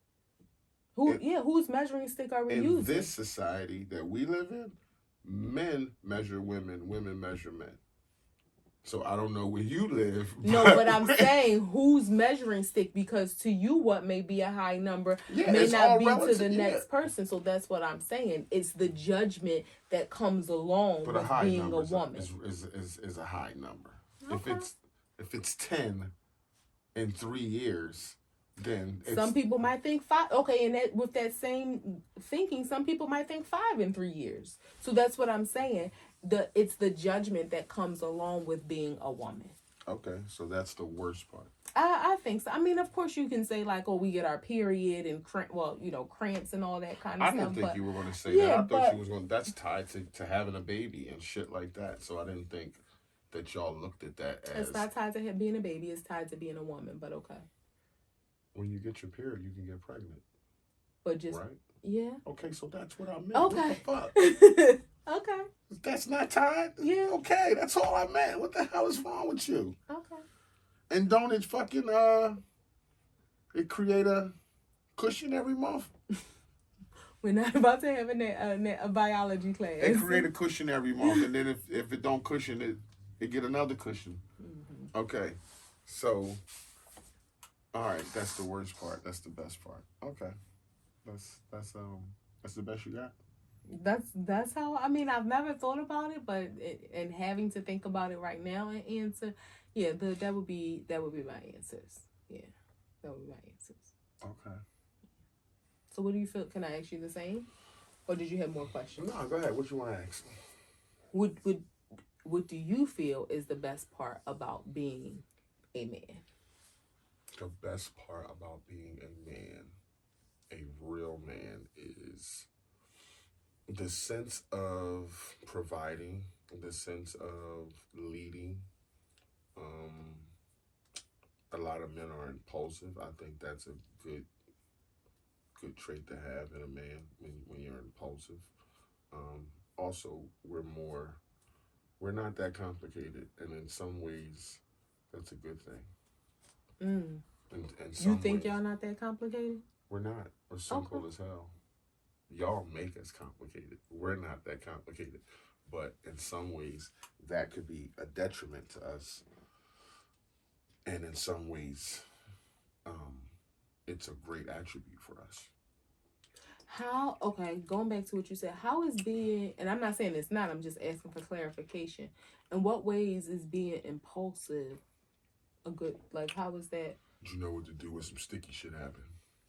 Speaker 2: using? Whose measuring stick are we
Speaker 1: in
Speaker 2: using?
Speaker 1: this society that we live in, men measure women, women measure men. So I don't know where you live.
Speaker 2: No, but I'm saying whose measuring stick, because to you what may be a high number may not be relative, to the next person. So that's what I'm saying. It's the judgment that comes along
Speaker 1: but
Speaker 2: with being a woman.
Speaker 1: Is a high number.
Speaker 2: Okay.
Speaker 1: If it's 10 in 3 years, then
Speaker 2: some people might think 5. Okay, and with that same thinking, some people might think 5 in 3 years. So that's what I'm saying. It's the judgment that comes along with being a woman.
Speaker 1: Okay, so that's the worst part.
Speaker 2: I think so. I mean, of course, you can say like, "Oh, we get our period and cramps and all that kind of stuff."
Speaker 1: I didn't think you were going to say that. I thought you was going. That's tied to having a baby and shit like that. So I didn't think that y'all looked at that as.
Speaker 2: It's not tied to being a baby. It's tied to being a woman. But okay.
Speaker 1: When you get your period, you can get pregnant.
Speaker 2: But just
Speaker 1: right.
Speaker 2: Yeah.
Speaker 1: Okay, so that's what I meant.
Speaker 2: Okay.
Speaker 1: What the fuck?
Speaker 2: Okay.
Speaker 1: That's not tied?
Speaker 2: Yeah.
Speaker 1: Okay, that's all I meant. What the hell is wrong with you?
Speaker 2: Okay.
Speaker 1: And don't it fucking, it create a cushion every month?
Speaker 2: We're not about to have a biology class.
Speaker 1: It create a cushion every month, and then if it don't cushion, it get another cushion. Mm-hmm. Okay, so, all right, that's the worst part. That's the best part. Okay, that's the best you got.
Speaker 2: That's how, I mean, I've never thought about it, but and having to think about it right now and answer, yeah, that would be my answers. Yeah, that would be my answers.
Speaker 1: Okay.
Speaker 2: So what do you feel? Can I ask you the same, or did you have more questions?
Speaker 1: No, go ahead. What you want to ask?
Speaker 2: What do you feel is the best part about being a man?
Speaker 1: The best part about being a man, a real man, is the sense of providing, the sense of leading. A lot of men are impulsive. I think that's a good trait to have in a man when you're impulsive. Also, we're not that complicated, and in some ways, that's a good thing. And
Speaker 2: you think y'all not that complicated?
Speaker 1: We're not. We're simple as hell. Y'all make us complicated. We're not that complicated. But in some ways, that could be a detriment to us. And in some ways, it's a great attribute for us.
Speaker 2: Going back to what you said, how is being, and I'm not saying it's not, I'm just asking for clarification. In what ways is being impulsive a good, like, how is that?
Speaker 1: You know what to do when some sticky shit happen.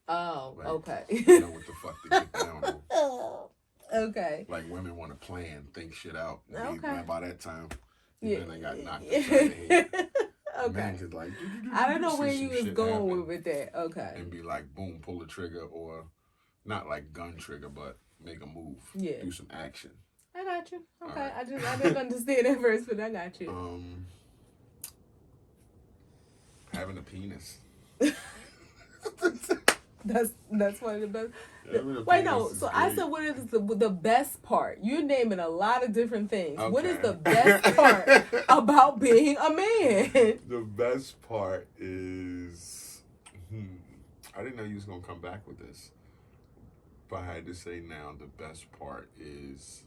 Speaker 2: Oh, like, okay.
Speaker 1: You know what the fuck to get down on.
Speaker 2: Okay.
Speaker 1: Like, women want to plan, think shit out.
Speaker 2: Okay.
Speaker 1: By that time, they got knocked
Speaker 2: upside
Speaker 1: the head.
Speaker 2: Okay.
Speaker 1: Men could like,
Speaker 2: I don't know where you was going with that. Okay.
Speaker 1: And be like, boom, pull the trigger, or not like gun trigger, but make a move.
Speaker 2: Yeah.
Speaker 1: Do some action.
Speaker 2: I got you. Okay.
Speaker 1: Right.
Speaker 2: I didn't understand at first, but I got you.
Speaker 1: Having a penis.
Speaker 2: That's one of the best. Wait, no. So great. I said, what is the best part? You're naming a lot of different things. Okay. What is the best part about being a man?
Speaker 1: The best part is, I didn't know you was gonna come back with this, but I had to say now. The best part is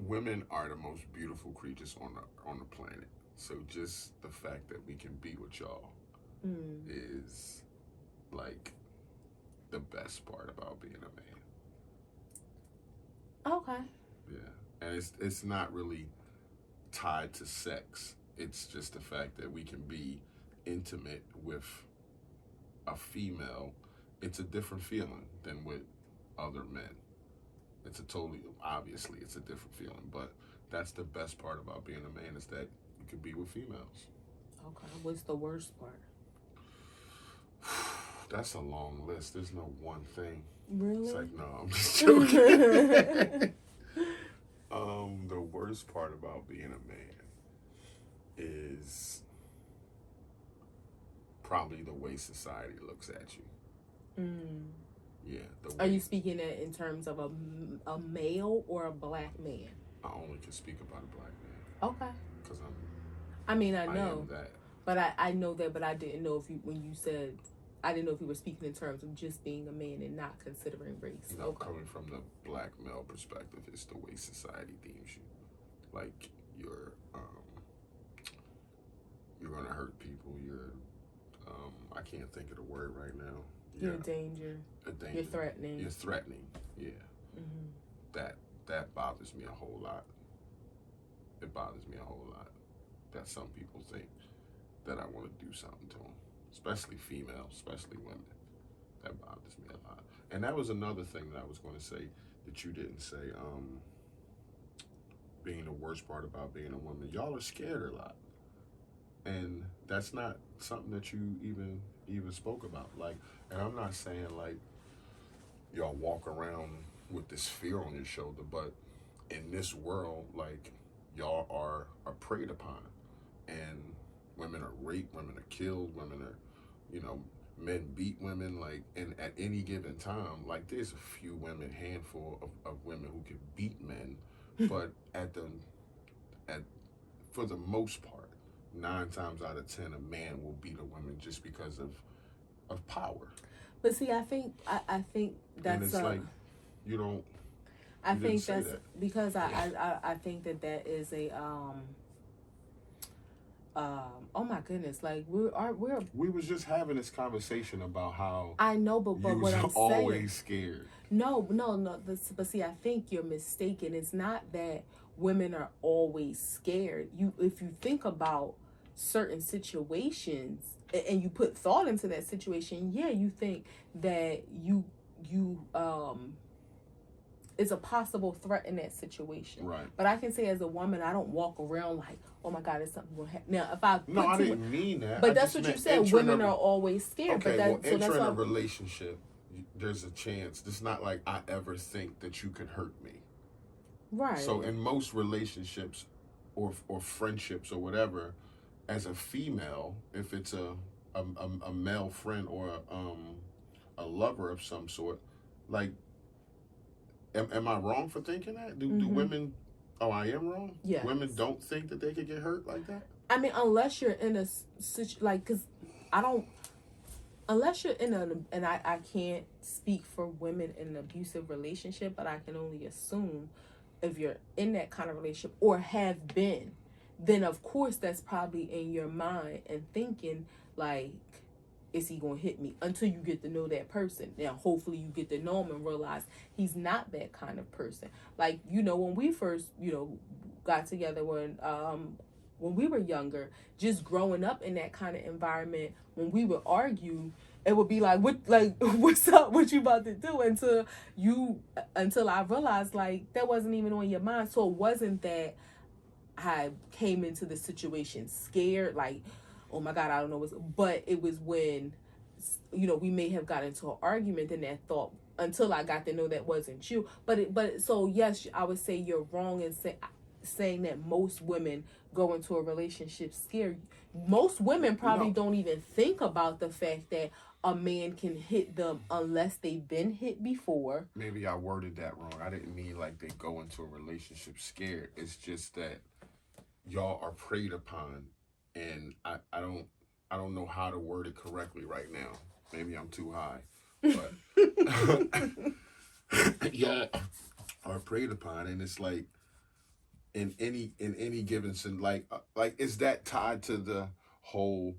Speaker 1: women are the most beautiful creatures on the planet. So just the fact that we can be with y'all is like the best part about being a man.
Speaker 2: Okay.
Speaker 1: Yeah, and it's not really tied to sex. It's just the fact that we can be intimate with a female. It's a different feeling than with other men. It's obviously it's a different feeling, but that's the best part about being a man is that you can be with females.
Speaker 2: Okay. What's the worst part?
Speaker 1: That's a long list. There's no one thing.
Speaker 2: Really?
Speaker 1: It's like, no, I'm just joking. The worst part about being a man is probably the way society looks at you. Yeah.
Speaker 2: Are you speaking that in terms of a male or a black man?
Speaker 1: I only can speak about a black man.
Speaker 2: Okay.
Speaker 1: Because
Speaker 2: I know.
Speaker 1: I am that.
Speaker 2: But I know that, but I didn't know when you said, I didn't know if you were speaking in terms of just being a man and not considering race.
Speaker 1: No, coming from the black male perspective, it's the way society deems you. Like you're gonna hurt people. I can't think of the word right now.
Speaker 2: You're a danger. You're threatening.
Speaker 1: You're threatening. Yeah. Mm-hmm. That bothers me a whole lot. It bothers me a whole lot that some people think that I want to do something to them, especially females, especially women. That bothers me a lot. And that was another thing that I was going to say that you didn't say. Being the worst part about being a woman, y'all are scared a lot, and that's not something that you even spoke about. Like, and I'm not saying like y'all walk around with this fear on your shoulder, but in this world, like y'all are preyed upon, and women are raped, women are killed, women are, men beat women, like, and at any given time, like there's a few women, handful of women who can beat men, but for the most part, 9 times out of 10, a man will beat a woman just because of power.
Speaker 2: But see, I think that's,
Speaker 1: and it's like you don't.
Speaker 2: I think that's because I think that is a oh my goodness, like
Speaker 1: we was just having this conversation about how
Speaker 2: I know, but what I'm
Speaker 1: always
Speaker 2: saying,
Speaker 1: scared.
Speaker 2: No. But see, I think you're mistaken. It's not that women are always scared. If you think about certain situations and you put thought into that situation, yeah, you think that you is a possible threat in that situation.
Speaker 1: Right.
Speaker 2: But I can say as a woman, I don't walk around like, oh my God, it's something going to happen. Now, if I
Speaker 1: I didn't mean that.
Speaker 2: But that's what you said. Women are always scared.
Speaker 1: Okay,
Speaker 2: but
Speaker 1: entering a relationship, there's a chance. It's not like I ever think that you could hurt me.
Speaker 2: Right.
Speaker 1: So in most relationships or friendships or whatever, as a female, if it's a male friend or a lover of some sort, like, am I wrong for thinking that? Do women? Oh, I am wrong.
Speaker 2: Yeah.
Speaker 1: Women don't think that they could get hurt like that.
Speaker 2: I mean, unless you're in a because unless you're in and I can't speak for women in an abusive relationship, but I can only assume if you're in that kind of relationship or have been, then of course that's probably in your mind and thinking like, is he gonna hit me? Until you get to know that person. Now hopefully you get to know him and realize he's not that kind of person. Like, when we first got together when we were younger, just growing up in that kind of environment, when we would argue, it would be like, what's up? What you about to do? Until I realized like that wasn't even on your mind. So it wasn't that I came into the situation scared, like, oh my God, I don't know what's, but it was when, we may have got into an argument and that thought, until I got to know that wasn't you. So yes, I would say you're wrong in saying that most women go into a relationship scared. Most women probably don't even think about the fact that a man can hit them unless they've been hit before.
Speaker 1: Maybe I worded that wrong. I didn't mean like they go into a relationship scared. It's just that y'all are preyed upon, and I don't know how to word it correctly right now. Maybe I'm too high, but y'all are preyed upon, and it's like in any given sin, like is that tied to the whole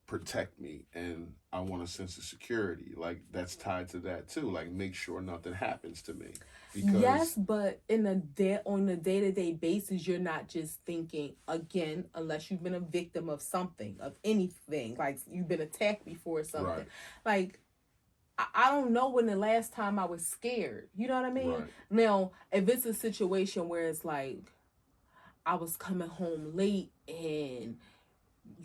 Speaker 1: protect me and I want a sense of security? Like that's tied to that too. Like make sure nothing happens to me
Speaker 2: Yes,
Speaker 1: because
Speaker 2: but on a day-to-day basis, you're not just thinking again, unless you've been a victim of something, of anything, like you've been attacked before or something.
Speaker 1: right,
Speaker 2: Like I don't know when the last time I was scared. You know what I mean?
Speaker 1: right,
Speaker 2: Now, if it's a situation where it's like I was coming home late and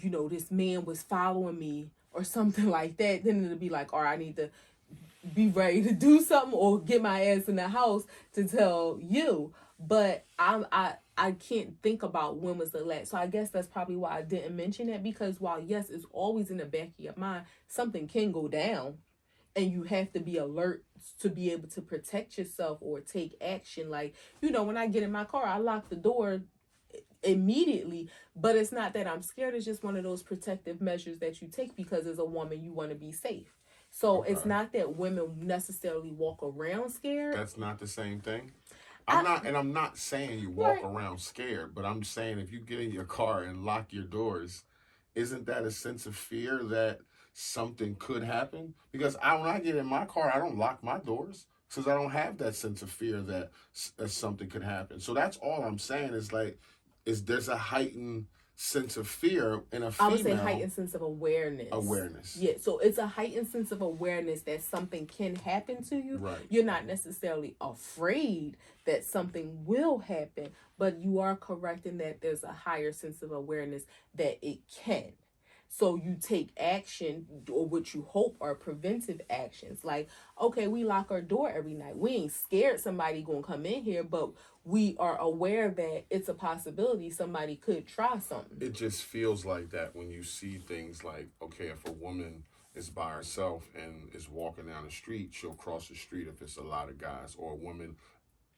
Speaker 2: this man was following me or something like that, then it'll be like, all right, I need to be ready to do something or get my ass in the house to tell you. But I can't think about when was the last. So I guess that's probably why I didn't mention it, because while yes, it's always in the back of your mind, something can go down and you have to be alert to be able to protect yourself or take action. Like, when I get in my car, I lock the door immediately, but it's not that I'm scared. It's just one of those protective measures that you take because as a woman you want to be safe. So it's
Speaker 1: okay.
Speaker 2: not that women necessarily walk around scared.
Speaker 1: That's not the same thing.
Speaker 2: I
Speaker 1: I'm not saying you walk
Speaker 2: Right.
Speaker 1: around scared, but I'm saying if you get in your car and lock your doors, isn't that a sense of fear that something could happen? Because when I get in my car, I don't lock my doors because I don't have that sense of fear that something could happen. So that's all I'm saying is like, is there's a heightened sense of fear in a
Speaker 2: I would say
Speaker 1: female
Speaker 2: heightened sense of awareness.
Speaker 1: awareness.
Speaker 2: Yeah, so it's a heightened sense of awareness that something can happen to you.
Speaker 1: Right.
Speaker 2: You're not necessarily afraid that something will happen, but you are correct in that there's a higher sense of awareness that it can. So you take action, or what you hope are preventive actions. Like, okay, we lock our door every night. We ain't scared somebody gonna come in here, but we are aware that it's a possibility somebody could try something.
Speaker 1: It just feels like that when you see things like, okay, if a woman is by herself and is walking down the street, she'll cross the street if it's a lot of guys, or a woman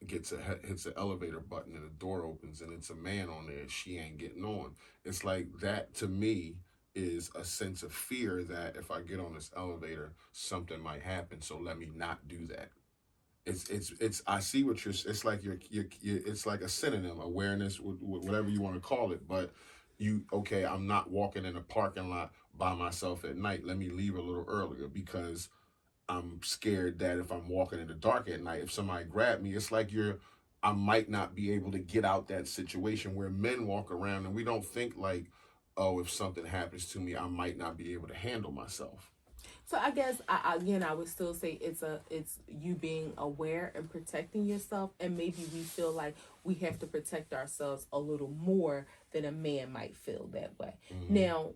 Speaker 1: hits an elevator button and the door opens and it's a man on there, she ain't getting on. It's like that to me is a sense of fear that if I get on this elevator, something might happen. So let me not do that. It's I see what it's like it's like a synonym, awareness, whatever you want to call it. But okay, I'm not walking in a parking lot by myself at night. Let me leave a little earlier because I'm scared that if I'm walking in the dark at night, if somebody grabbed me, it's like I might not be able to get out that situation where men walk around and we don't think like, oh, if something happens to me, I might not be able to handle myself.
Speaker 2: So I guess I would still say it's you being aware and protecting yourself, and maybe we feel like we have to protect ourselves a little more than a man might feel that way.
Speaker 1: Mm-hmm.
Speaker 2: Now,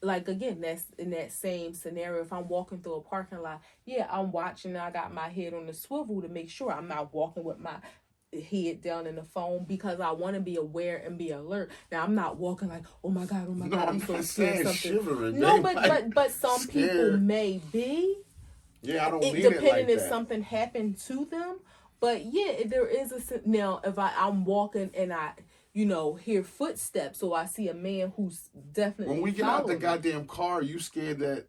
Speaker 2: like again, that's in that same scenario. If I'm walking through a parking lot, yeah, I'm watching. I got my head on the swivel to make sure I'm not walking with my head down in the phone because I want to be aware and be alert. Now I'm not walking like, oh my god, I'm so scared. Something.
Speaker 1: Shivering.
Speaker 2: No,
Speaker 1: like
Speaker 2: but some
Speaker 1: scared.
Speaker 2: People may be.
Speaker 1: Yeah, I don't mean
Speaker 2: depending
Speaker 1: it like
Speaker 2: if
Speaker 1: that.
Speaker 2: Something happened to them. But yeah, there is now if I'm walking and I hear footsteps, so I see a man who's definitely
Speaker 1: when we get out the
Speaker 2: me.
Speaker 1: goddamn car, you scared that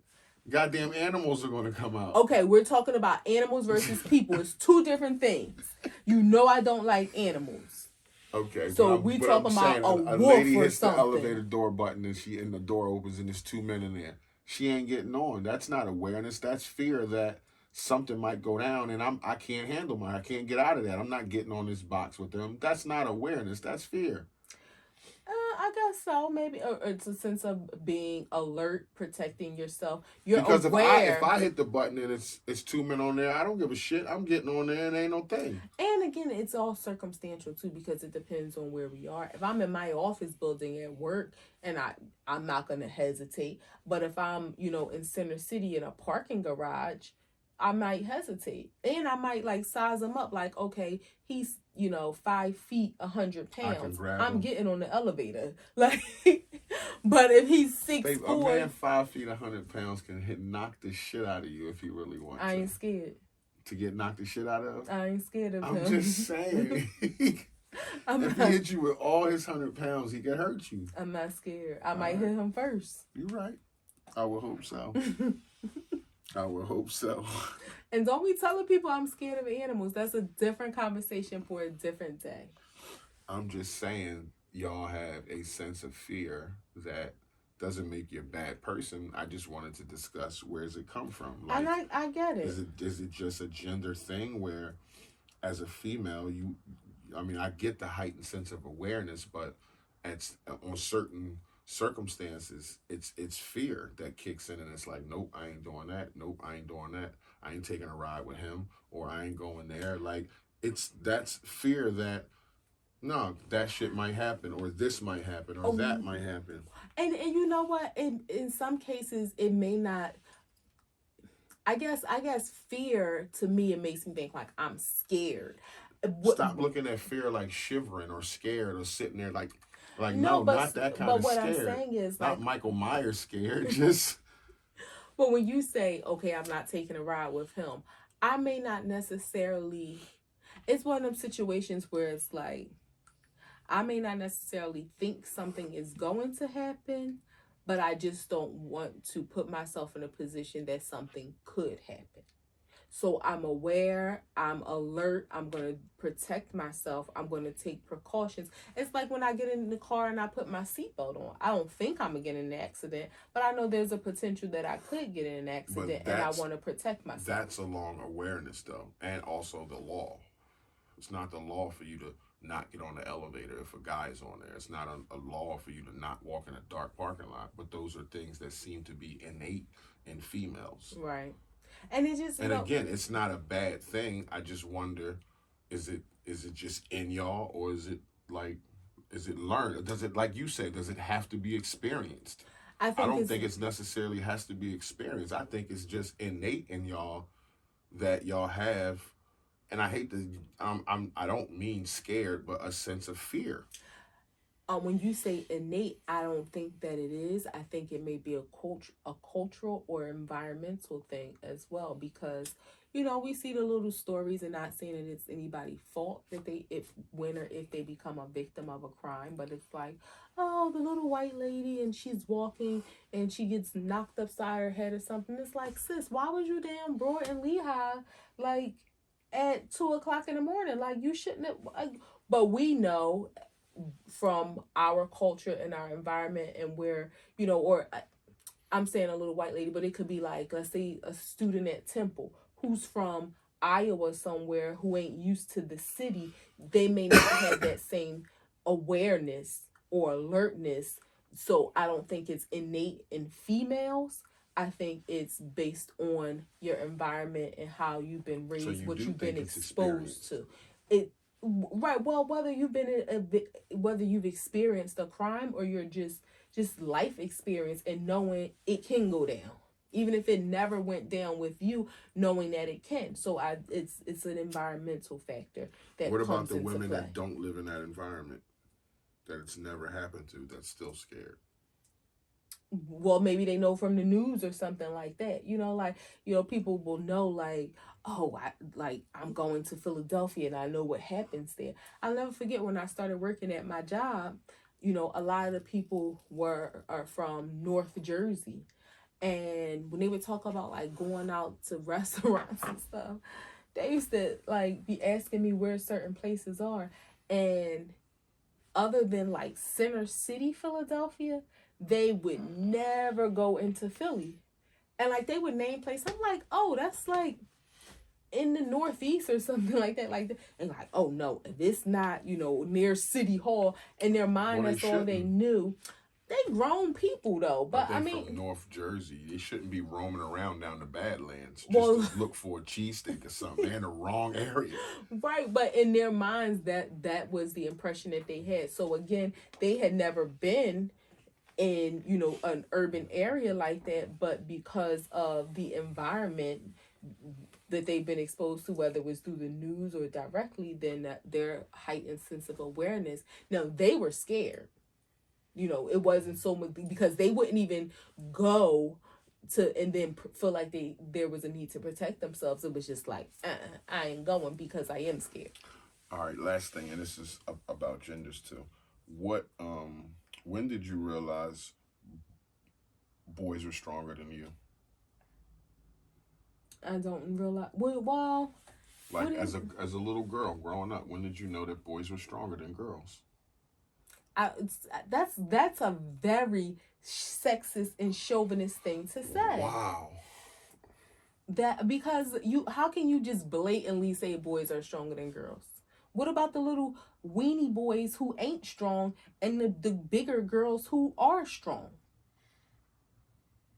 Speaker 1: goddamn animals are going to come out.
Speaker 2: Okay, we're talking about animals versus people. It's two different things. I don't like animals.
Speaker 1: Okay,
Speaker 2: so we talking about a wolf
Speaker 1: lady
Speaker 2: or
Speaker 1: hits
Speaker 2: something.
Speaker 1: The elevator door button and the door opens and there's two men in there. She ain't getting on. That's not awareness. That's fear that something might go down and I can't handle I can't get out of that. I'm not getting on this box with them. That's not awareness. That's fear.
Speaker 2: I guess so. Maybe or it's a sense of being alert, protecting yourself. You're
Speaker 1: because
Speaker 2: aware.
Speaker 1: if I hit the button and it's two men on there, I don't give a shit. I'm getting on there and ain't no thing.
Speaker 2: And again, it's all circumstantial too because it depends on where we are. If I'm in my office building at work, and I'm not gonna hesitate. But if I'm in Center City in a parking garage, I might hesitate, and I might like size him up. Like, okay, he's 5 feet, 100 pounds. I'm getting on the elevator, like. But if he's 6'4",
Speaker 1: a man 5 feet, 100 pounds can knock the shit out of you if he really wants.
Speaker 2: I ain't scared
Speaker 1: to get knocked the shit out of.
Speaker 2: I ain't scared of him.
Speaker 1: I'm just saying. If he hit you with all his 100 pounds, he could hurt you.
Speaker 2: I'm not scared. I might hit him first.
Speaker 1: You're right. I would hope so. I would hope so.
Speaker 2: And don't be telling people I'm scared of animals. That's a different conversation for a different day.
Speaker 1: I'm just saying, y'all have a sense of fear that doesn't make you a bad person. I just wanted to discuss, where does it come from?
Speaker 2: And
Speaker 1: Like,
Speaker 2: I get it.
Speaker 1: is it just a gender thing where, as a female, I mean, I get the heightened sense of awareness, but at on certain circumstances, it's fear that kicks in, and it's like, nope, I ain't doing that. Nope, I ain't doing that. I ain't taking a ride with him, or I ain't going there. Like, that's fear that, no, that shit might happen, or this might happen, or that
Speaker 2: Oh,
Speaker 1: might happen.
Speaker 2: and you know what? In some cases, it may not. I guess fear, to me, it makes me think like I'm scared. What?
Speaker 1: Stop looking at fear like shivering or scared or sitting there like
Speaker 2: No,
Speaker 1: no, not that kind
Speaker 2: but
Speaker 1: of
Speaker 2: what I'm
Speaker 1: scared.
Speaker 2: saying is
Speaker 1: Not
Speaker 2: like,
Speaker 1: Michael Myers scared. Just
Speaker 2: but when you say, okay, I'm not taking a ride with him, I may not necessarily. It's one of them situations where it's like I may not necessarily think something is going to happen, but I just don't want to put myself in a position that something could happen. So I'm aware, I'm alert, I'm going to protect myself, I'm going to take precautions. It's like when I get in the car and I put my seatbelt on. I don't think I'm going to get in an accident, but I know there's a potential that I could get in an accident, and I want to protect myself.
Speaker 1: That's along awareness though, and also the law. It's not the law for you to not get on the elevator if a guy is on there. It's not a law for you to not walk in a dark parking lot. But those are things that seem to be innate in females.
Speaker 2: Right. And it just,
Speaker 1: and again, it's not a bad thing. I just wonder, is it just in y'all, or is it like, is it learned? Does it, like you said, does it have to be experienced? I don't think it's necessarily has to be experienced. I think it's just innate in y'all that y'all have, and I hate to, I don't mean scared, but a sense of fear.
Speaker 2: When you say innate, I don't think that it is. I think it may be a cultural or environmental thing as well, because we see the little stories, and not saying that it's anybody's fault that if they become a victim of a crime, but it's like, oh, the little white lady, and she's walking and she gets knocked upside her head or something. It's like, sis, why was you damn broad and Lehigh like at 2 o'clock in the morning? Like, you shouldn't have. But we know from our culture and our environment, and where or I'm saying a little white lady, but it could be like, let's say, a student at Temple who's from Iowa somewhere, who ain't used to the city. They may not have that same awareness or alertness. So I don't think it's innate in females. I think it's based on your environment and how you've been raised, what you've been exposed to. It Right. Well, whether you've experienced a crime, or you're just life experience, and knowing it can go down, even if it never went down with you, knowing that it can. So it's an environmental factor that
Speaker 1: What
Speaker 2: comes
Speaker 1: about the
Speaker 2: into
Speaker 1: women
Speaker 2: play.
Speaker 1: that don't live in that environment, that it's never happened to, that's still scared?
Speaker 2: Well, maybe they know from the news or something like that. People will know, like, oh, I'm going to Philadelphia and I know what happens there. I'll never forget when I started working at my job. A lot of the people are from North Jersey, and when they would talk about like going out to restaurants and stuff, they used to like be asking me where certain places are, and other than like Center City, Philadelphia, they would never go into Philly. And like they would name places. I'm like, oh, that's like in the Northeast or something like that. And like, oh no, if it's not, near City Hall. In their mind,
Speaker 1: Well,
Speaker 2: that's all they knew. They grown people though, but I mean,
Speaker 1: from North Jersey, they shouldn't be roaming around down the Badlands just to look for a cheesesteak or something. They're in the wrong area,
Speaker 2: right? But in their minds, that was the impression that they had. So again, they had never been in an urban area like that, but because of the environment that they've been exposed to, whether it was through the news or directly, then their heightened sense of awareness. Now they were scared. It wasn't so much because they wouldn't even go to, and then feel like there was a need to protect themselves. It was just like, I ain't going because I am scared.
Speaker 1: All right, last thing, and this is about genders too. What when did you realize boys were stronger than you?
Speaker 2: I don't realize. Well,
Speaker 1: Like as a little girl growing up, when did you know that boys were stronger than girls?
Speaker 2: That's a very sexist and chauvinist thing to say.
Speaker 1: Wow.
Speaker 2: That because how can you just blatantly say boys are stronger than girls? What about the little weenie boys who ain't strong and the bigger girls who are strong?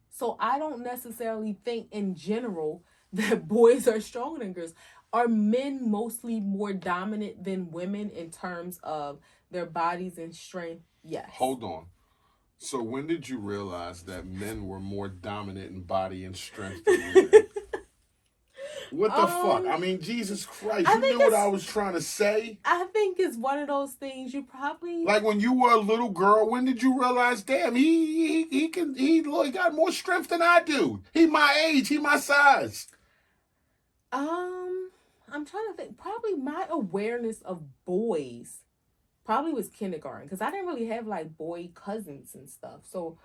Speaker 2: So I don't necessarily think in general that boys are stronger than girls. Are men mostly more dominant than women in terms of their bodies and strength? Yes.
Speaker 1: Hold on. So when did you realize that men were more dominant in body and strength than women? What the fuck? I mean, Jesus Christ, you knew what I was trying to say?
Speaker 2: I think it's one of those things you probably...
Speaker 1: Like when you were a little girl, when did you realize, damn, he got more strength than I do. He my age, he my size.
Speaker 2: I'm trying to think. Probably my awareness of boys probably was kindergarten, because I didn't really have like boy cousins and stuff. So,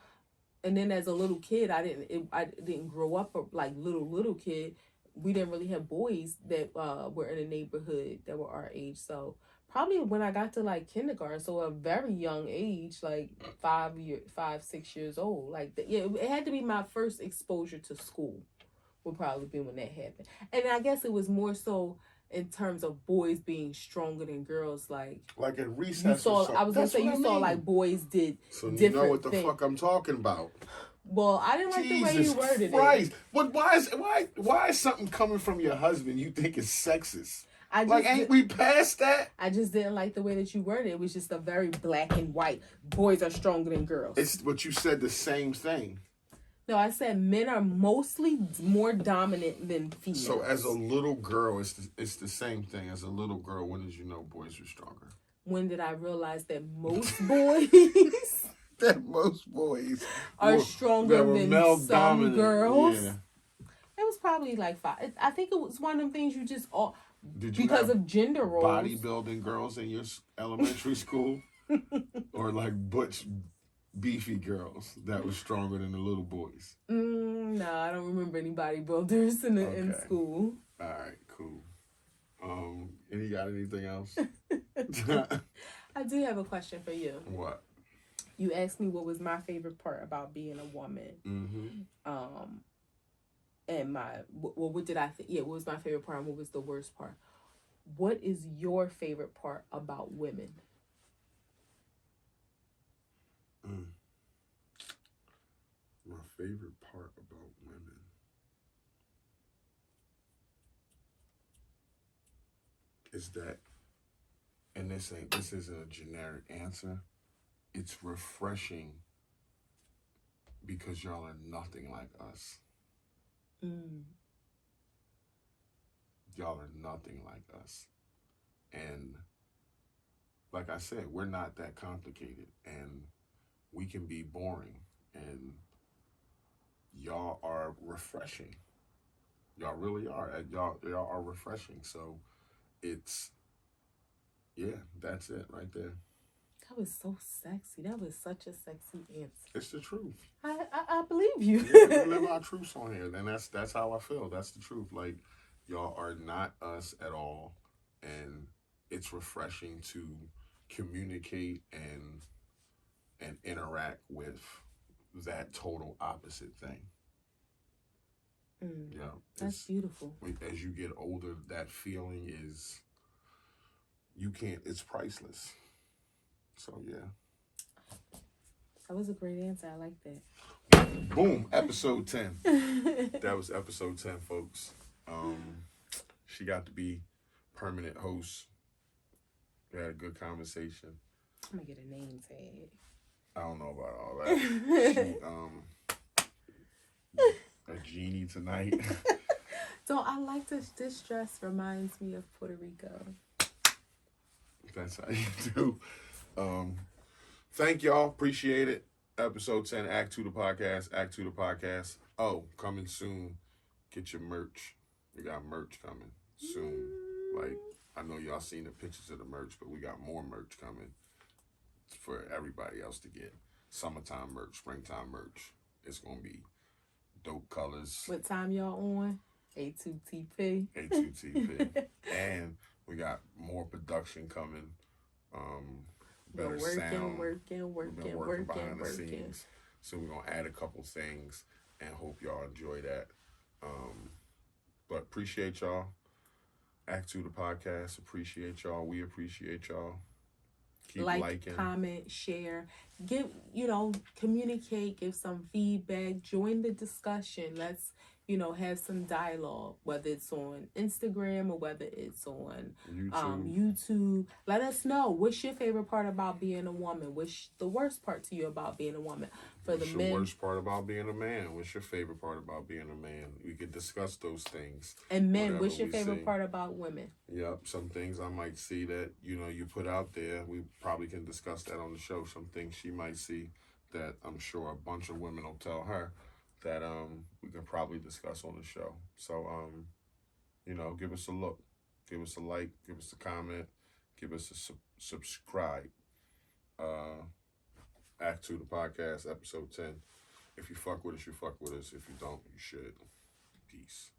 Speaker 2: and then as a little kid, I didn't grow up like little kid. We didn't really have boys that were in the neighborhood that were our age. So probably when I got to like kindergarten, so a very young age, like 6 years old. Like it had to be my first exposure to school. Would probably be when that happened. And I guess it was more so in terms of boys being stronger than girls. Like
Speaker 1: in recess.
Speaker 2: I was gonna say you saw like boys did
Speaker 1: so you
Speaker 2: different
Speaker 1: know what the fuck I'm talking about.
Speaker 2: Well, I didn't like the way you worded
Speaker 1: Christ.
Speaker 2: it.
Speaker 1: But why is something coming from your husband you think is sexist? Ain't we past that?
Speaker 2: I just didn't like the way that you worded it. It was just a very black and white. Boys are stronger than girls.
Speaker 1: It's what you said, the same thing.
Speaker 2: No, I said men are mostly more dominant than females.
Speaker 1: So as a little girl, it's the same thing. As a little girl, when did you know boys were stronger?
Speaker 2: When did I realize that most boys are stronger than some girls? Yeah. It was probably like 5. I think it was one of them things you just all because of gender roles.
Speaker 1: Bodybuilding girls in your elementary school, or like butch, beefy girls that were stronger than the little boys?
Speaker 2: No, I don't remember any bodybuilders in school.
Speaker 1: All right, cool. And you got anything else?
Speaker 2: I do have a question for you.
Speaker 1: What?
Speaker 2: You asked me what was my favorite part about being a woman.
Speaker 1: Mm-hmm.
Speaker 2: And what did I think? Yeah, what was my favorite part and what was the worst part? What is your favorite part about women?
Speaker 1: My favorite part about women is that, and this isn't a generic answer, it's refreshing because y'all are nothing like us. Y'all are nothing like us. And like I said, we're not that complicated, and we can be boring, and y'all are refreshing. Y'all really are. Y'all are refreshing. So it's, yeah, that's it right there.
Speaker 2: That was so sexy. That was such a sexy answer.
Speaker 1: It's the truth.
Speaker 2: I believe you.
Speaker 1: We live our truths on here, and that's how I feel. That's the truth. Like, y'all are not us at all, and it's refreshing to communicate and interact with that total opposite thing. Yeah,
Speaker 2: that's beautiful.
Speaker 1: As you get older, that feeling is, it's priceless. So yeah,
Speaker 2: that was a great answer. I like that.
Speaker 1: Boom, episode 10. That was episode 10, folks. She got to be permanent host. We had a good conversation.
Speaker 2: I'm gonna get a name tag.
Speaker 1: I don't know about all that. She, a genie tonight.
Speaker 2: So I like this dress reminds me of Puerto Rico.
Speaker 1: That's how you do. Thank y'all. Appreciate it. Episode 10, Act 2 the podcast. Act 2 the podcast. Oh, coming soon. Get your merch. We got merch coming soon. Like, I know y'all seen the pictures of the merch, but we got more merch coming for everybody else to get. Summertime merch, springtime merch. It's gonna be dope colors.
Speaker 2: What time y'all on? A2TP.
Speaker 1: A2TP. And we got more production coming. Better sound. We've been working behind the scenes. So we're going to add a couple things and hope y'all enjoy that. But appreciate y'all. A2TP podcast. Appreciate y'all. We appreciate y'all. Keep liking.
Speaker 2: Comment, share, communicate, give some feedback, join the discussion. Let's, have some dialogue, whether it's on Instagram or whether it's on YouTube. Let us know, what's your favorite part about being a woman? What's the worst part to you about being a woman?
Speaker 1: What's your worst part about being a man? What's your favorite part about being a man? We could discuss those things.
Speaker 2: And men, what's your favorite part about women?
Speaker 1: Yep, some things I might see that, you put out there. We probably can discuss that on the show. Some things she might see that I'm sure a bunch of women will tell her that we can probably discuss on the show. So, give us a look. Give us a like. Give us a comment. Give us a subscribe. A2TP podcast, episode 10. If you fuck with us, you fuck with us. If you don't, you should. Peace.